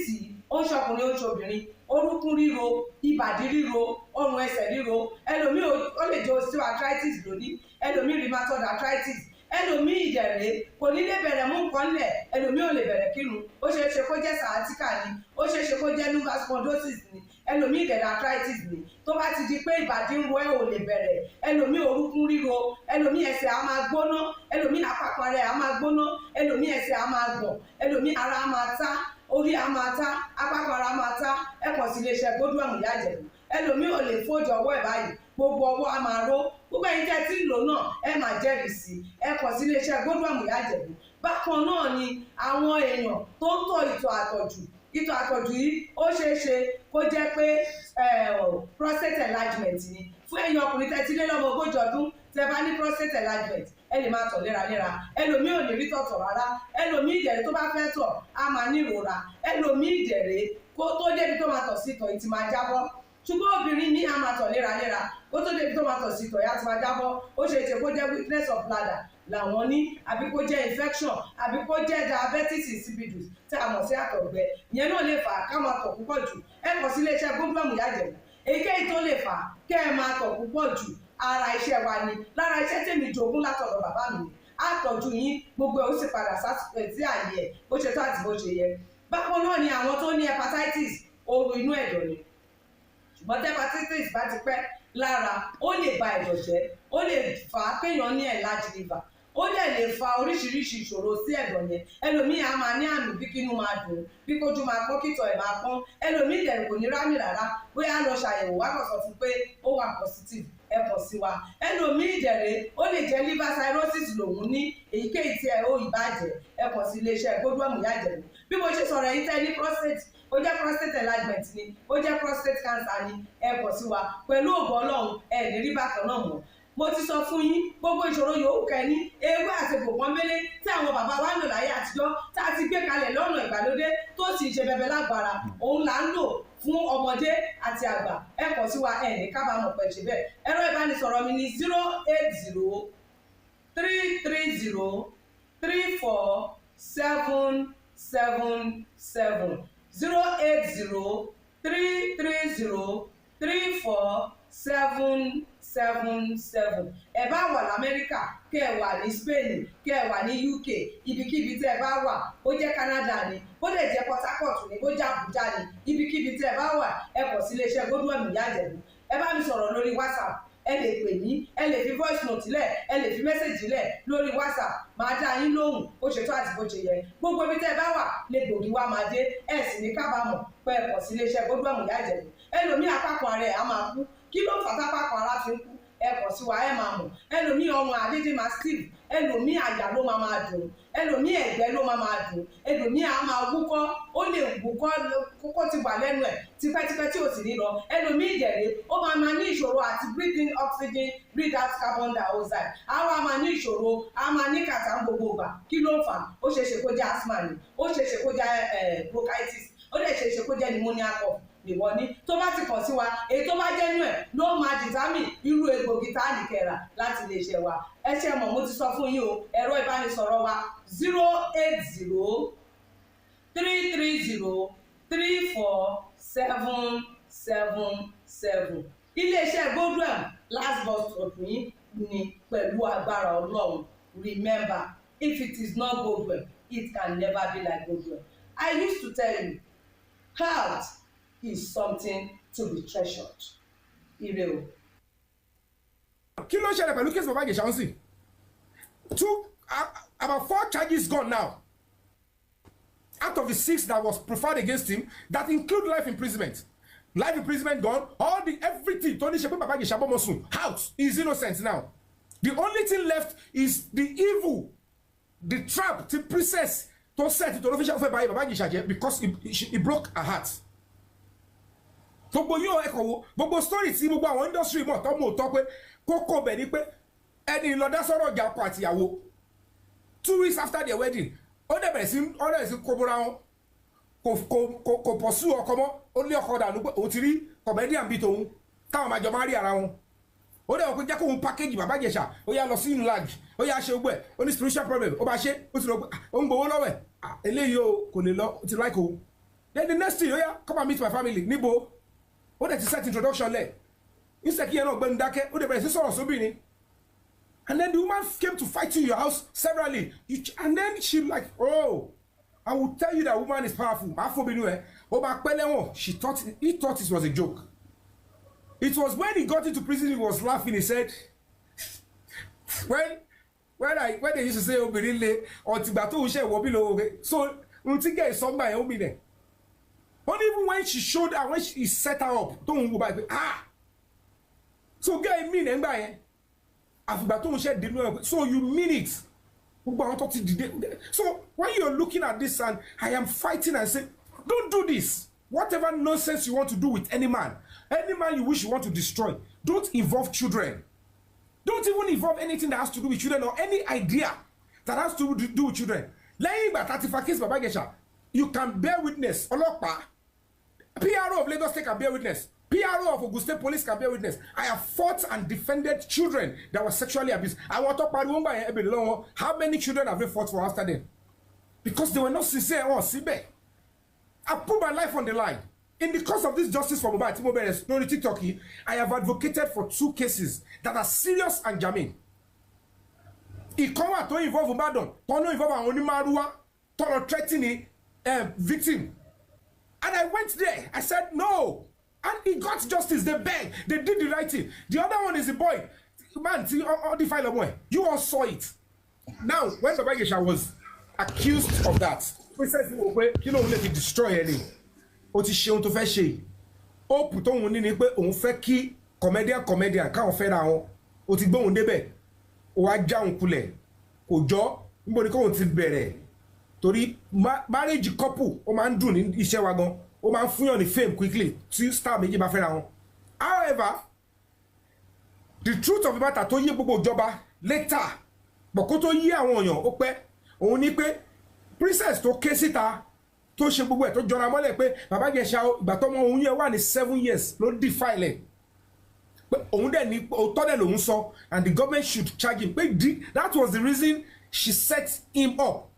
yìí ó ń ṣọkùnrin ó ń ṣobìnrin orúnkún ríro ìbàdí ríro ọrùn ẹsẹ̀ ríro ẹlòmíì ó lè jẹ́ osteoarthritis lónìí ẹlòmíì rheumatoid arthritis ẹlòmíì ìdẹ̀rẹ̀ kò ní lè bẹ̀rẹ̀ mú nǹkan lẹ̀ ẹlòmíì ò lè bẹ̀rẹ̀ kírun ó ṣeé ṣe kó jẹ́ sciatica ni ó ṣeé ṣe kó jẹ́ lumbar spondylosis ni ẹlòmíì ìdẹ̀rẹ̀ arthritis ni tó bá ti di pé ìbàdí ń ro ẹ̀ ò lè bẹ̀rẹ̀ ẹlòmíì orúnkún ríro ẹlòmíì ẹsẹ̀ á máa gbóná ẹlòmíì àpapọ̀ rẹ̀ á máa gbóná ẹlòmíì ẹsẹ̀ á máa gbọ̀n ẹlòmíì ara á máa tá orí á máa tá àpapọ̀ ara á máa tá ẹ kàn sí iléeṣẹ́ Godwin ìyá Ìjẹ̀bú ẹlòmíì ò lè fojú ọwọ́ ẹ̀ báyìí gbogbo ọwọ́ á máa ró gbogbo ẹ̀yin tẹ́ tí ń lò náà ẹ máa jẹ́rìí sí ẹ kàn sí iléeṣẹ́ Godwin ìyá Ìjẹ̀bú. bákan náà ni àwọn èèyàn tó ń tọ̀ ìtọ̀ àtọ̀jù yìí ó ṣeé ṣe kó jẹ́ pé prostate enlargement ni fún ẹ̀yin ọkùnrin tẹ́ ti lé lọ́mọ 40 ọdún tẹ́ bá ní prostate enlargement ẹ lè máa tọ̀ léraléra ẹlòmíì ò ní rí tọ̀tọ̀ rárá ẹlòmíì ìdẹ̀rẹ̀ tó bá fẹ́ tọ̀ á máa ní ìrora ẹlòmíì ìdẹ̀rẹ̀ kó tó débi tó máa tọ̀ sí ìtọ̀ yìí ti máa jábọ́ ṣùgbọ́n obìnrin ní a máa tọ̀ léraléra kó tó débi tó máa tọ̀ sí ìtọ̀ yìí á ti máa jábọ́ ó ṣe é ṣe kó jẹ́ weakness of bladder làwọn ní àbí kó jẹ́ infection àbí kó jẹ́ diabetes insipidus tí a mọ̀ sí àtọ̀gbẹ ìyẹn náà lè fà á ká máa tọ̀ púpọ̀ jù ẹ kàn sí iléeṣẹ́ Godwin ìyá Ìjẹ̀bú èyíkéyìí tó lè fà á kẹ́ ẹ máa tọ̀ púpọ̀ jù ara iṣẹ́ wa ni lára iṣẹ́ tèmi jogún látọ̀dọ̀ bàbá mi àtọ̀jú yín gbogbo ẹ̀ ó sì padà sí àyè ẹ̀ bó ṣe tó àti bó ṣe yẹ. bákan náà ni àwọn tó ní hepatitis ooru inú ẹ̀dọ̀ ni ṣùgbọ́n tí hepatitis bá ti pẹ́ lára ó lè ba ẹ̀dọ̀ jẹ́ ó lè fà á kéèyàn ní enlarged liver ó dẹ̀ lè fa oríṣiríṣi ìṣòro sí ẹ̀dọ̀ yẹn ẹlòmíì á máa ní àmì bí kínú máa dùn bí kójú máa pọ́n kítọ̀ ẹ̀ máa pọ́n ẹlòmíì dẹ̀ kò ní rámì rárá bóyá lọ ṣàyẹ̀wò wá kàn sọ fún pé ó wà positive ẹ kàn sí wa ẹlòmíì ìdẹ̀rẹ̀ ó lè jẹ́ liver cirrhosis lòun ní èyíkéyìí tí ẹ ó ìbàjẹ́ ẹ kàn sí iléeṣẹ́ Godwin ìyá Ìjẹ̀bú bí mo ṣe sọ̀rọ̀ ẹ̀yin tẹ́ ní prostate ó jẹ́ prostate enlargement ni ó jẹ́ prostate cancer ni ẹ kàn sí wa pẹ̀lú ògo Ọlọ́run ẹ ní rí bákan náà mọ́ mo ti sọ fún yín gbogbo ìṣòro yòówù kẹ́ni ewé àti gbòǹkan mélé tí àwọn bàbá wa ń lò láyé àtijọ́ tá a ti gbé kalẹ̀ lọ́nà ìgbàlódé tó sì ṣe bẹbẹ lágbára òun là ń lò fún ọmọdé àti àgbà ẹ kàn sí wa ẹ ní kábàámọ̀ pẹ̀ ṣe bẹ́ẹ̀ ẹ̀rọ ìbánisọ̀rọ̀ mi ni 080-330-34777 080-330-34777 ẹ bá wà lamẹ́ríkà kẹ́ ẹ wà ní Spain kẹ́ ẹ wà ní UK ibikíbi tẹ́ ẹ bá wà ó jẹ́ Canada ni ó lè jẹ́ Port Harcourt ni ó jẹ́ Abuja ni ibikíbi tẹ́ ẹ bá wà ẹ kàn sí iléeṣẹ́ Godwin ìyá Ìjẹ̀bú ẹ bá mi sọ̀rọ̀ lórí WhatsApp ẹ lè pè mí ẹ lè fi voice note lẹ̀ ẹ lè fi message lẹ̀ lórí WhatsApp máa dá yín lóhùn ó ṣe tó àti bó ṣe yẹ gbogbo ibi tẹ́ ẹ bá wà lè gbòógì wá máa dé ẹ sì ní kábàámọ̀ pé ẹ kàn sí iléeṣẹ́ Godwin ìyá Ìjẹ̀bú ẹlòmíì apákan ara ẹ̀ á máa kú kí ló fà tápákan ara fi ń kú ẹ kàn sí wa ẹ máa mọ̀ ẹlòmíì ọrùn àdédé máa steve ẹlòmíì àyà ló máa dùn ẹlòmíì ẹ̀gbẹ́ ló máa dùn ẹlòmíì á máa wúkọ́ ó lè wúkọ́ kókó ti wà lẹ́nu ẹ̀ tipẹ́tipẹ́ tí ò sì ní lọ ẹlòmíì ìjẹ̀rẹ̀ ó máa ní ìṣòro àti breathe in oxygen breathe out carbon dioxide á wá máa ní ìṣòro á máa ní kàtà gbogbo ìgbà kí ló ń fà ó ṣeéṣe kó jẹ́ asthma ni ó ṣeéṣe kó jẹ́ bronchitis ó dẹ̀ ṣeéṣe kó jẹ́ pneumonia cough nìwọ ní tó bá ti kàn sí wa èyí tó bá jẹ́ nú ẹ̀ ló máa determine irú egbògi tá a nìkẹ́ra láti lè ṣe wa ẹ ṣe mọ̀ mo ti sọ fún yín o ẹ̀rọ ìbánisọ̀rọ̀ wa 080-330-34777 iléeṣẹ́ Godwin last bus stop yín ni pẹ̀lú agbára Ọlọ́run. Remember, if it is not Godwin, it can never be like Godwin. I used to tell you, health is something to be treasured. Ire o. Kí ló ṣẹlẹ̀ pẹ̀lú case Baba Ijesha ń about 4 charges gone now. Out of the 6 that was preferred against him, that include life imprisonment. Life imprisonment gone, everything tó ní ṣe pé Baba Ijesha bọ́mọ sùn out, he is innocent now. The only thing left is the evil, the trap, the princess to set to official for Baba Ijesha because he broke her heart. Gbogbo yóò ẹ̀kọ́ wo gbogbo story tí gbogbo àwọn industry mọ̀ tó mọ̀ tó pé kókó bẹ̀ ni pé ẹni lọ dá sọ̀rọ̀ ọjà ọkọ àtìyàwó 2 weeks after their wedding ó dẹ̀ bẹ̀rẹ̀ sí kóbóra wọn kò pursue ọkọ mọ́ ó lé ọkọ dànù pé òun ti rí comedian bíi tòun táwọn máa jọ máa rí ara wọn ó dẹ̀ wọ́n pé jẹ́ kóun package Baba Ijesha ó yá lọ sí inlag ó yá ṣe ogbó ẹ̀ ó ní spiritual problem ó bá ṣe ó ti lọ pé ó ń gbowó lọ́wọ́ ẹ̀ eléyìí o kò lè lọ ó ti like òun then the next thing ó yá come and meet my family níbo ó dẹ̀ ti set introduction lẹ̀ instead kí yẹn náà gbẹ́nu dákẹ́ ó dẹ̀ bẹ̀rẹ̀ sí sọ̀rọ̀ sóbìnrin and then the woman came to fight you in your house severally and then she like oh I will tell you that woman is powerful afobinu ó bá pẹ́ lẹ́wọ̀n he thought it was a joke. It was when he got into prison he was laughing. He said when they used to say obìnrin le ọtìgbà tó ń ṣe ìwọ bí lówó so n ti get somebody yẹn ó mi nẹ but even when she showed her when he set her up tó ń wo báyìí so get me nẹ ngbà yẹn àfìgbà tó ń ṣe dínú ẹ so you mean it gbogbo àwọn tó ti dìde so when you're looking at this and I am fighting and say don't do this. Whatever nonsense you want to do with any man you wish you want to destroy, don't involve children. Don't even involve anything that has to do with children or any idea that has to do with children. Lẹ́yìn ìgbà tá ti fa case Baba Ijesha, you can bear witness. Ọlọ́pàá, PRO of Lagos State can bear witness. PRO of Ogun State Police can bear witness. I have fought and defended children that were sexually abused. I want to pariwo ngba yẹn ebele lọ́wọ́. How many children have they fought for after them? Because they were not sincere or síbẹ̀. I put my life on the line. In the course of this justice for Mohbad Timoberes, no TikTok, I have advocated for 2 cases that are serious and germane. Ìkan wà tó involve Ibadan, tó no involve àwọn onímàrúwá, tó lọ threatening victim. And I went there. I said no. And he got justice. They begged. They did the right thing. The other one is the boy. Man, the file boy. You all saw it. Now, when Baba Ijesha was accused of that, we said, you know, let it destroy any. Ó ti ṣe ohun tó fẹ́ ṣe. Ó put on ní ni pé òun fẹ́ kí comedian káwọn fẹ́ ra wọn. Ó ti gbé òun débẹ̀. Ó wá já òun kulẹ̀. Kò jọ níbo ni kóun ti bẹ̀rẹ̀. Torí marriage couple ó máa ń dùn ní iṣẹ́ wa gan. Ó máa ń fúnyàn ní fame quickly tí star méjì bá fẹ́ ra wọn. However, the truth of the matter tó yé gbogbo ìjọba later but kó tó yé àwọn èèyàn ó pẹ́ òun ní pé princess tó ké síta tó ṣe gbogbo ẹ̀ tó jọra mọ́lẹ̀ pé Baba Ijesha ìgbà tọ́mọ òun yẹn wà ní 7 years ló defile pé òun dẹ̀ ní òótọ́ dẹ̀ lòun sọ and the government should charge him pé that was the reason she set him up.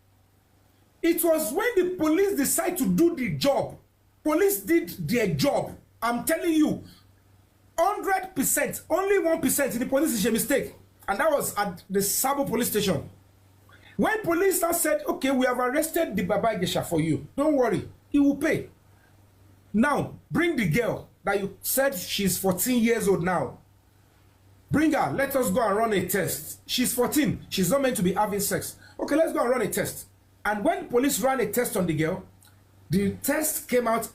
It was when the police decided to do the job. Police did their job. I'm telling you 100%, only 1% in the police is a mistake, and that was at the Sabo police station. When police now said, okay, we have arrested the Baba Ijesha for you, don't worry, he will pay. Now bring the girl that you said she's 14 years old now. Bring her, let us go and run a test. She's 14, she's not meant to be having sex. Okay, let's go and run a test. And when police ran a test on the girl, the test came out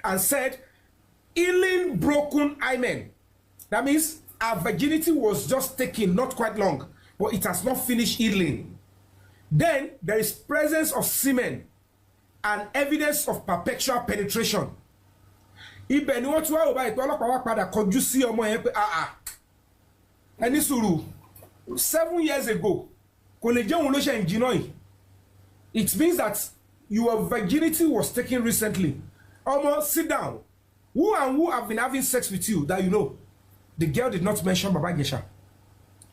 and said healing broken hymen. That means her virginity was just taken not quite long, but it has not finished healing. Then there is presence of semen and evidence of perpetual penetration. Ibẹ̀ ni wọ́n tún wá ọba ìpè ọlọ́pàá wá padà kọjú sí ọmọ yẹn pé ẹni sùúrù 7 years ago kò lè jẹ́ òun ló ṣe ń jiná yìí. It means that your virginity was taken recently. Omo, sit down. Who and who have been having sex with you that you know? The girl did not mention Baba Ijesha.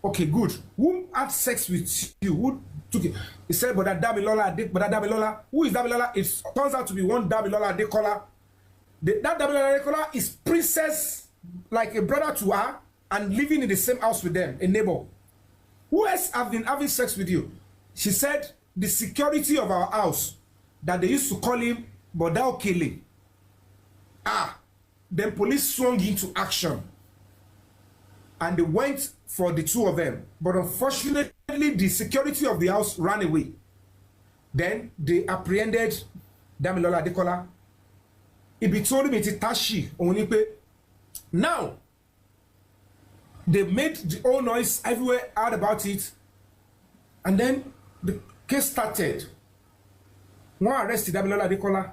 Okay, good. Who had sex with you? Who took it? He said, but that Damilola. Who is Damilola? It turns out to be one Damilola Adekola. That Damilola Adekola is princess, like a brother to her, and living in the same house with them, a neighbor. Who else have been having sex with you? She said, the security of our house, that they used to call him Bodao Kele. Then police swung into action. And they went for the two of them. But unfortunately, the security of the house ran away. Then they apprehended Damilola Adekola. He told him it's Tashi Onipe. Now, they made the whole noise everywhere, out about it. And then the case started. One arrested Damilola Adekola.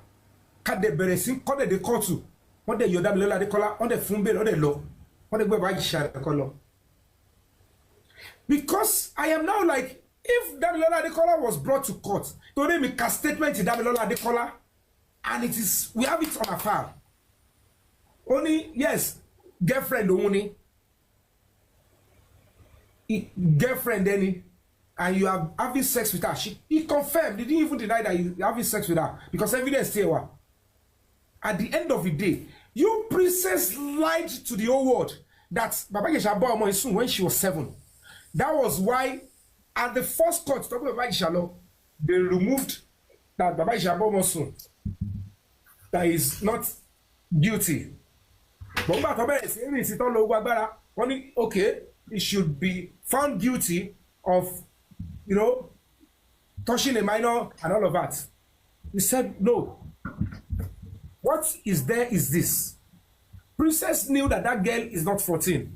Cut the beresin, cut the court to. What the Damilola Adekola, on the Fumbe, on the law. What the Baba Ijesha Adekola. Because I am now like, if Damilola Adekola was brought to court, today make a statement to Damilola Adekola, and it is, we have it on a file. Only, yes, girlfriend only. Girlfriend any, and you are having sex with her. He confirmed, he didn't even deny that you having sex with her, because evidence still. At the end of the day, you princess lied to the whole world that Baba Ijesha bought money soon when she was 7. That was why at the first court talking about Baba Ijesha law, they removed that Baba Ijesha bought money soon. That is not guilty. But okay, he should be found guilty of, you know, touching a minor and all of that. He said no. What is there is this. Princess knew that that girl is not 14.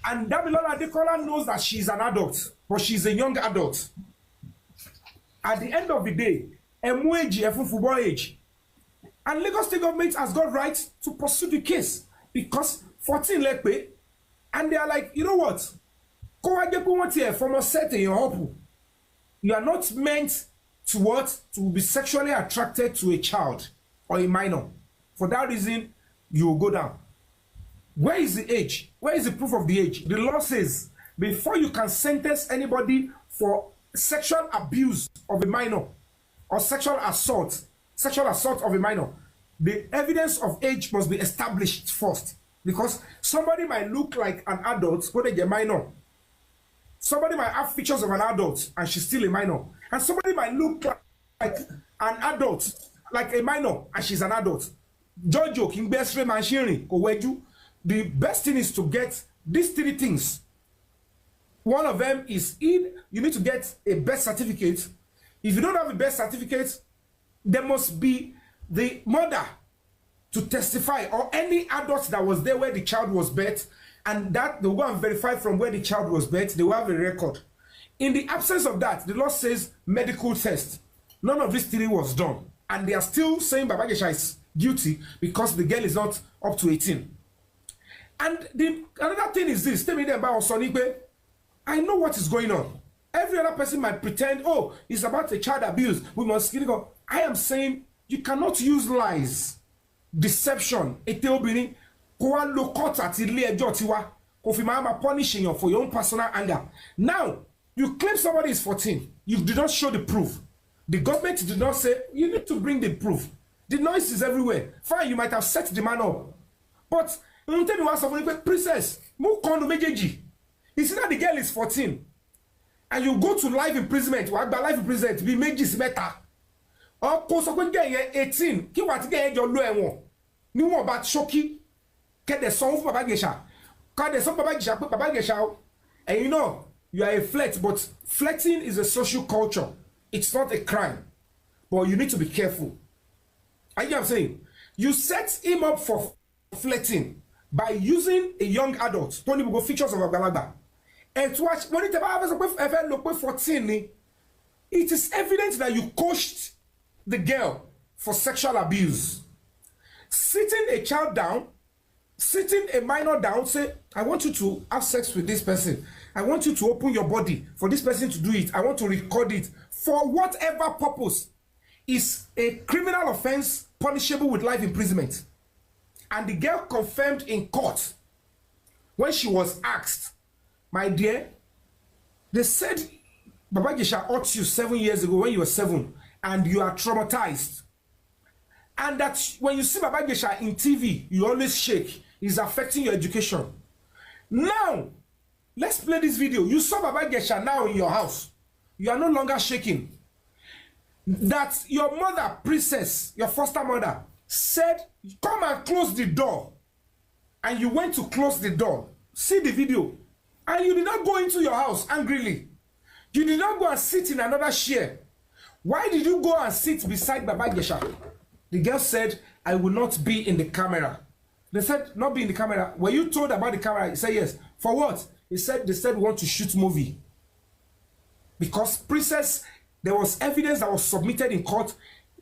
And Damilola Adekola knows that she's an adult, but she's a young adult. At the end of the day, football age. And Lagos State government has got right to pursue the case because 14 lekpe, and they are like, you know what? You are not meant to what? To be sexually attracted to a child or a minor. For that reason, you will go down. Where is the age? Where is the proof of the age? The law says before you can sentence anybody for sexual abuse of a minor or sexual assault of a minor, the evidence of age must be established first. Because somebody might look like an adult, but they're a minor. Somebody might have features of an adult and she's still a minor. And somebody might look like an adult, like a minor, and she's an adult. Jojo, King Bestre, Manshiri, Koweju. The best thing is to get these 3 things. One of them is you need to get a birth certificate. If you don't have a birth certificate, there must be the mother to testify or any adult that was there where the child was birthed, and that they will go and verify from where the child was birthed. They will have a record. In the absence of that, the law says medical test. None of these 3 was done. And they are still saying Baba Ijesha is guilty because the girl is not up to 18. And another thing is this. Tell me about Osonipe. I know what is going on. Every other person might pretend, oh, it's about a child abuse. We must go. I am saying you cannot use lies, deception, punishing you for your own personal anger. Now, you claim somebody is 14. You did not show the proof. The government did not say, you need to bring the proof. The noise is everywhere. Fine, you might have set the man up. But, you tell me what, princess, you see that the girl is 14. And you go to life imprisonment, life imprisonment, be majis better. Or post 18, ki what get your low one. Ni won about shocky. Get the song for Baba Ijesha. Cause the song Baba Ijesha. And you know, you are a flirt, but flirting is a social culture. It's not a crime. But you need to be careful. Are you know what I'm saying? You set him up for flirting by using a young adult. Don't even go features of Agalada. And to watch when it 14, it is evident that you coached the girl for sexual abuse. Sitting a child down, sitting a minor down, say, I want you to have sex with this person. I want you to open your body for this person to do it. I want to record it for whatever purpose. is a criminal offense punishable with life imprisonment. And the girl confirmed in court when she was asked, my dear, they said Baba Ijesha hurt you 7 years ago when you were 7 and you are traumatized. And that when you see Baba Ijesha in TV, you always shake. It's affecting your education. Now, let's play this video. You saw Baba Ijesha now in your house. You are no longer shaking. That your mother, princess, your foster mother, said, come and close the door. And you went to close the door. See the video. And you did not go into your house angrily. You did not go and sit in another chair. Why did you go and sit beside Baba Ijesha? The girl said, I will not be in the camera. They said, not be in the camera. Were you told about the camera? He said, yes. For what? He said, they said, we want to shoot movie. Because princess, there was evidence that was submitted in court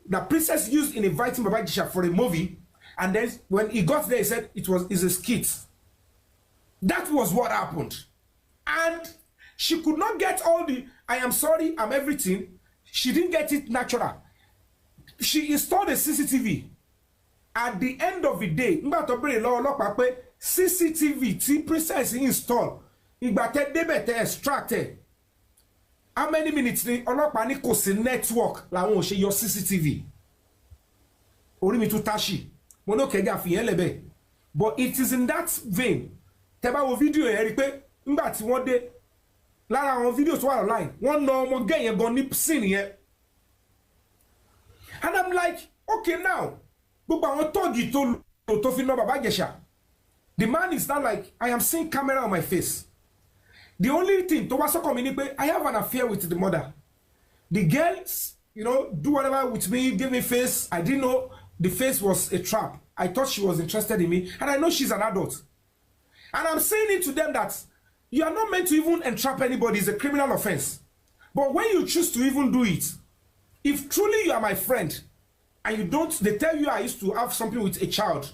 that princess used in inviting Baba Ijesha for a movie. And then when he got there, he said, it's a skit. That was what happened. And she could not get all the, I am sorry, I'm everything. She didn't get it natural. She installed a CCTV. At the end of the day, CCTV tí princess install, ìgbà tẹ́ débẹ̀ tẹ́ extracted. How many minutes ni ọlọ́pàá ní kò sí network làwọn ò ṣe yọ CCTV? Orí mi tún táṣì. Mo ní òkè gà fìyẹn lẹ́bẹ̀. But it is in that vein. Tẹ́ bá wo fídíò yẹn rí pé nígbà tí wọ́n dé lára àwọn fídíò tó wà online, wọ́n na ọmọ gẹ́ yẹn gan ní scene yẹn. And I'm like, okay now, gbogbo àwọn tọ́ọ̀gì tó fi ná Baba Ijesha. The man is not like, I am seeing camera on my face. The only thing, to was I have an affair with the mother. The girls, you know, do whatever with me, give me face. I didn't know the face was a trap. I thought she was interested in me. And I know she's an adult. And I'm saying it to them that you are not meant to even entrap anybody. It's a criminal offense. But when you choose to even do it, if truly you are my friend, and you don't, they tell you I used to have something with a child,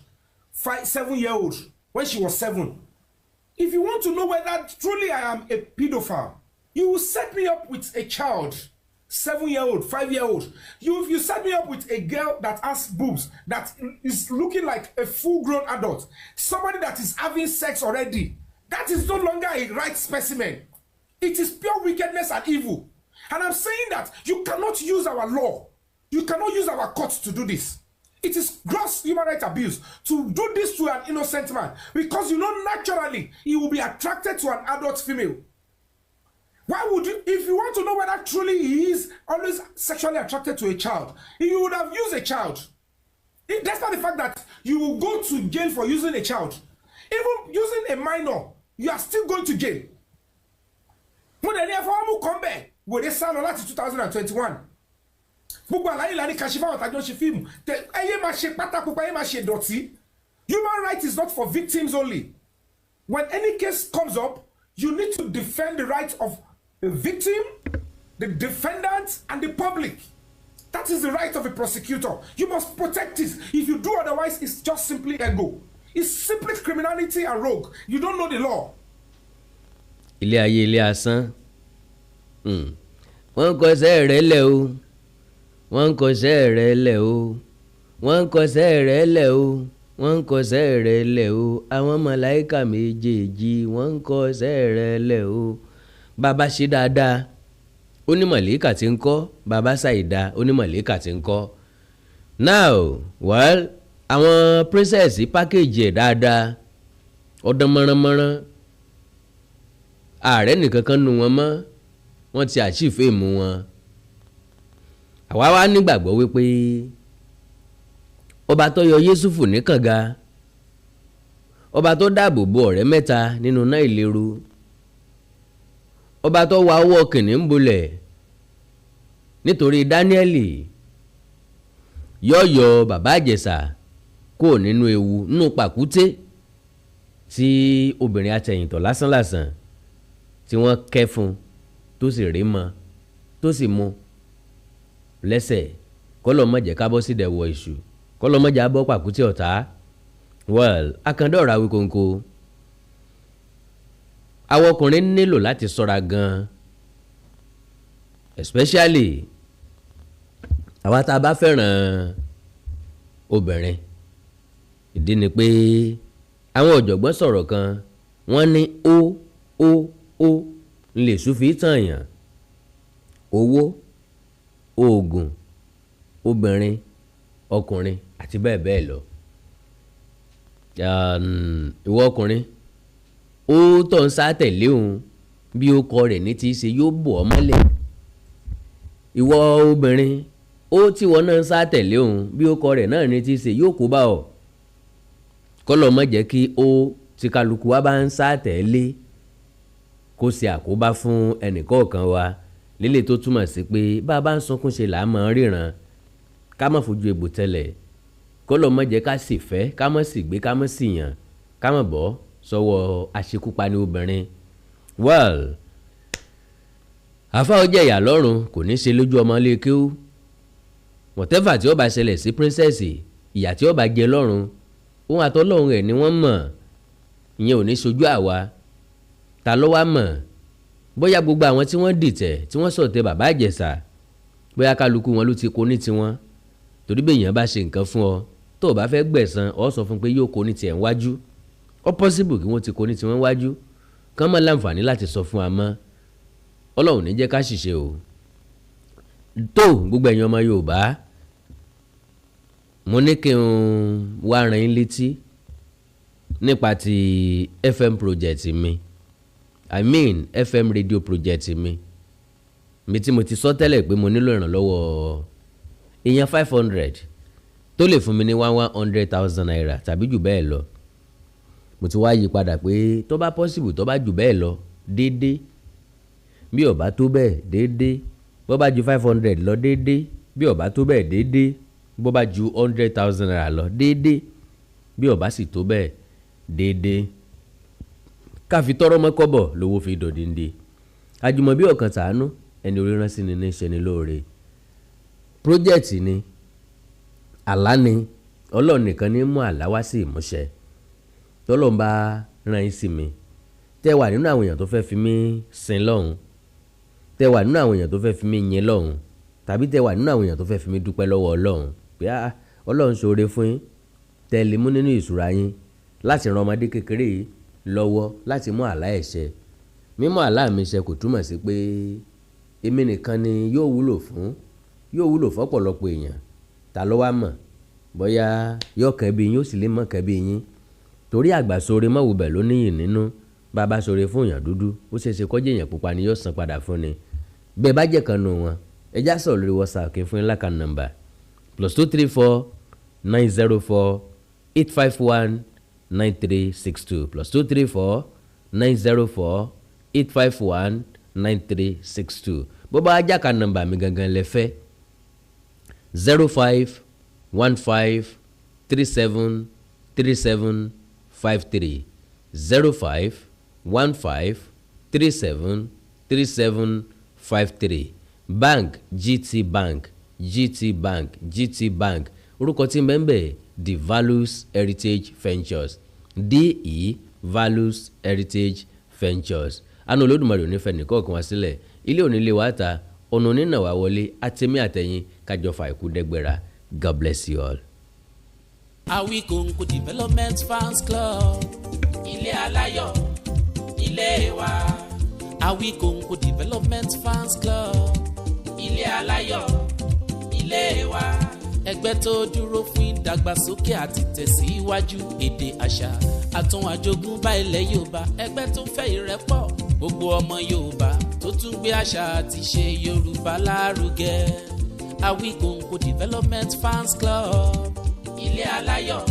7-year-old, when she was 7. If you want to know whether truly I am a pedophile, you will set me up with a child, 7-year-old, 5-year-old. If you set me up with a girl that has boobs, that is looking like a full-grown adult, somebody that is having sex already, that is no longer a right specimen. It is pure wickedness and evil. And I'm saying that you cannot use our law. You cannot use our courts to do this. It is gross human rights abuse to do this to an innocent man, because you know naturally he will be attracted to an adult female. Why would you, if you want to know whether truly he is always sexually attracted to a child, you would have used a child. Despite the fact that you will go to jail for using a child, even using a minor, you are still going to jail. When they never come back, will they sound like 2021? Human rights is not for victims only. When any case comes up, you need to defend the rights of the victim, the defendant, and the public. That is the right of a prosecutor. You must protect it. If you do otherwise, it's just simply ego. It's simply criminality and rogue. You don't know the law. Ilé ayé ilé asán. Wọ́n kọsẹ̀ rẹ̀ lẹ̀ o. Wọ́n kọsẹ̀ rẹ̀ lẹ̀ o. Wọ́n kọsẹ̀ rẹ̀ lẹ̀ o. Wọ́n kọsẹ̀ rẹ̀ lẹ̀ o. Àwọn màláíkà méjèèjì wọ́n kọsẹ̀ rẹ̀ lẹ̀ o. Bàbá ṣe dáadáa, ó ní màláíkà tí ń kọ́. Bàbá ṣàìdá, ó ní màláíkà tí ń kọ́. Now, well, àwọn princess package ẹ̀ dáadáa. Ọdún mọ́ránmọ́rán. Ààrẹ nìkan kan nu wọn mọ́. Wọ́n ti achieve èmú wọn. Àwa wá nígbàgbọ́ wípé ọba tó yọ Yésùfù ní kànga, ọba tó dáàbò bo ọ̀rẹ́ mẹ́ta nínú náà ìléru, ọba tó wa ọwọ́ kìnìún bolẹ̀ nítorí Dáníẹ́lì, yọ̀ọ̀yọ̀ bàbá Ìjẹ̀ṣà kò nínú ewu nínú pàkúté tí obìnrin atẹ̀yìntọ̀ lásánlàsàn tí wọ́n kẹ́ fún tó sì rí mọ́ tó sì mú lẹ́sẹ̀ kọ́lọ́ má jẹ́ ká bọ́ sí dẹ̀wọ̀ èṣù, kọ́lọ́ má jẹ́ á bọ́ pàkúté ọ̀tá. Well, Akanda ọ̀rọ̀ Awikonko, àwọn ọkùnrin nílò láti ṣọ́ra gan-an, especially àwa tá a bá fẹ́ràn obìnrin ìdí ni pé àwọn ọ̀jọ̀gbọ́n sọ̀rọ̀ kan wọ́n ní ó lè súnfì tàn yàn owó oògùn obìnrin ọkùnrin àti bẹ́ẹ̀ bẹ́ẹ̀ lọ. Ìwọ ọkùnrin ó tọ̀ ń sá tẹ̀lé òun bí ó kọ rẹ̀ ní ti ṣe yóò bò ọ́ mọ́lẹ̀. Ìwọ obìnrin ó tí wọn náà ń sá tẹ̀lé òun bí ó kọ rẹ̀ náà ní ti ṣe yóò kó bá ọ. Kọ́lọ̀ mọ̀ jẹ́ kí ó tí kálukú wa bá ń sá tẹ̀lé kó ṣe àkóbá fún ẹnìkọ̀ọ̀kan wa lílé tó túmọ̀ sí pé bá a bá ń sunkún ṣe là á mọ̀ ríran ká má fojú egbò tẹ́lẹ̀ kọ́lọ̀ mọ̀ jẹ́ ká sì fẹ́ ká mọ̀ sì gbé ká mọ̀ sì yàn ká mọ̀ bọ́ sọ́wọ́ aṣekúpani obìnrin. Well, àfa ó jẹ̀yà lọ́rùn kò ní ṣe lójú ọmọ ilé kéwú whatever tí ó bá ṣẹlẹ̀ sí princess ìyà tí ó bá jẹ lọ́rùn òun àtọ́lọ́run rẹ̀ ni wọ́n mọ̀ ìyẹn ò ní ṣojú àwa ta ló wá mọ̀ bóyá gbogbo àwọn tí wọ́n dìtẹ̀ tí wọ́n sọ̀tẹ̀ bàbá Ìjẹ̀ṣà bóyá kálukú wọn ló ti kó ní tiwọn torí bí èèyàn bá ṣe nǹkan fún ọ tó o bá fẹ́ gbẹ̀san ọ sọ fún pé yóò kó ní tiẹ̀ ń wájú ó possible kí wọ́n ti kó ní tiwọn wájú kán mọ́ láǹfààní láti sọ fún wa mọ́ Ọlọ́run ní jẹ́ ká ṣìṣe o. Tó gbogbo ẹ̀yin ọmọ Yorùbá mo ní kí n wá rán yín létí nípa ti FM project mi FM radio project mi tí mo ti sọ tẹ́lẹ̀ pé mo nílò ìrànlọ́wọ́ èèyàn 500 tó lè fún mi ní 100,000 naira tàbí jù bẹ́ẹ̀ lọ. Mo ti wá yí padà pé tó bá possible tó bá jù bẹ́ẹ̀ lọ déédéé bí ó bá tó bẹ́ẹ̀ déédéé bó bá ju 500 lọ déédéé bí ó bá tó bẹ́ẹ̀ déédéé bó bá ju 100,000 naira lọ déédéé bí ó bá sì tó bẹ́ẹ̀ déédéé. Ká fi tọrọ mọ́ kọ́bọ̀ lówó fi dòdìndé àjùmọ̀bí ọ̀kan tàánú ẹni orí rán sí ni ní ṣe ni lóore. Project ni àlá ni Ọlọ́run nìkan ní mú àlá wá sí ìmúṣẹ tọ́lọ́run bá rán yín sí mi tẹ́ wà nínú àwọn èèyàn tó fẹ́ fi mí sin lọ́hùn tẹ́ wà nínú àwọn èèyàn tó fẹ́ fi mí yin lọ́hùn tàbí tẹ́ wà nínú àwọn èèyàn tó fẹ́ fi mí dúpẹ́ lọ́wọ́ Ọlọ́run pé Ọlọ́run ṣoore fún yín tẹ́ lè mú nínú ìṣúra yín láti ran ọmọdé kékeré yìí lọ́wọ́ láti mú àlá ẹ̀ ṣẹ. Mímú àlá mi ṣẹ kò túmọ̀ sí pé èmi nìkan ni yóò wúlò fọ́pọ̀lọpọ̀ èèyàn ta ló wá mọ̀ bóyá yóò kẹ́ bí yín ó sì lè mọ̀ kẹ́ bí yín torí àgbà sóore mọ́wù bẹ̀ ló níyìn nínú bàbá sóore fún èèyàn dúdú ó ṣeé ṣe kọ́jẹ́ èèyàn pupa ni yóò san padà fún ni bẹ́ẹ̀ bá jẹ́ kan nù wọn ẹjá sọ̀rọ̀ lórí WhatsApp kí n fún yín lákàn nọ́mbà +234 904 851 9362 +234 904 851 9362 bó bá ajá kan nọ́mbà mi gangan lẹ fẹ́ 05 15 37 37 53 05 15 37 37 53 bank GT Bank orúkọ tí ń bẹ ńbẹ̀ The Values Heritage Ventures DE Values Heritage Ventures àna Olódùmarè ò ní fẹ́ nìkọ̀ọ̀kan wá sílẹ̀ ilé onílé wa ta ọ̀nà onínà wá wọlé àtẹ̀mí àtẹ̀yìn kájọfà ikú dẹ́gbẹ̀rà. God bless you all. Awikonko Development Fans Club ilé aláyọ̀ ilé wa. Awikonko Development Fans Club ilé aláyọ̀ ilé wa. Ẹgbẹ́ tó dúró fún ìdàgbàsókè àti tẹ̀síwájú èdè àṣà àtún àjogúnbá ilẹ̀ Yorùbá. Ẹgbẹ́ tó fẹ́ ìrẹ́pọ̀ gbogbo ọmọ Yorùbá tó tún gbé àṣà àti ṣe Yorùbá lárugẹ. Awikonko Development Fans Club ilé aláyọ̀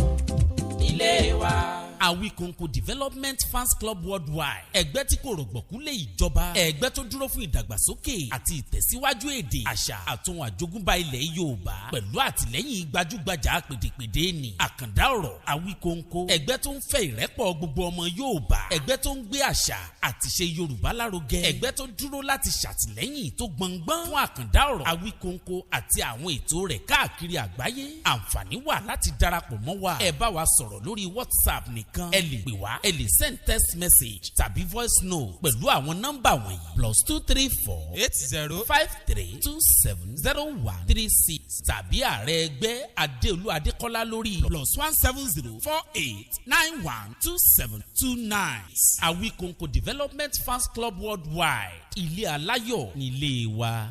ilé wa. Awikonko Development Fans Club Worldwide ẹgbẹ́ tí kò rọ̀gbọ̀kú lé ìjọba ẹgbẹ́ tó dúró fún ìdàgbàsókè àti ìtẹ̀síwájú èdè àṣà àtún àjogúnbá ilẹ̀ Yorùbá pẹ̀lú àtìlẹ́yìn gbajúgbajà pèdèpèdè ní Akanda ọ̀rọ̀ Awikonko ẹgbẹ́ tó ń fẹ́ ìrẹ́pọ̀ gbogbo ọmọ Yorùbá ẹgbẹ́ tó ń gbé àṣà àti ṣe Yorùbá lárugẹ ẹgbẹ́ tó dúró láti ṣàtìlẹ́yìn tó gbọngbọ́n fún Akanda ọ̀rọ̀ Awikonko àti àwọn ètò rẹ̀ káàkiri àgbáyé àǹfààní wà láti darapọ̀ mọ́ wa ẹ bá wa sọ̀rọ̀ lórí WhatsApp nìkan nìkan ẹ lè pè wá ẹ lè send text message tàbí voice note pẹ̀lú àwọn nọ́mbà wọ̀nyí +234-8053270136 tàbí ààrẹ ẹgbẹ́ Adéolú Adékọ́lá lórí +17048912729. Awikonko Development Fans Club Worldwide, ilé aláyọ̀ nílé wa.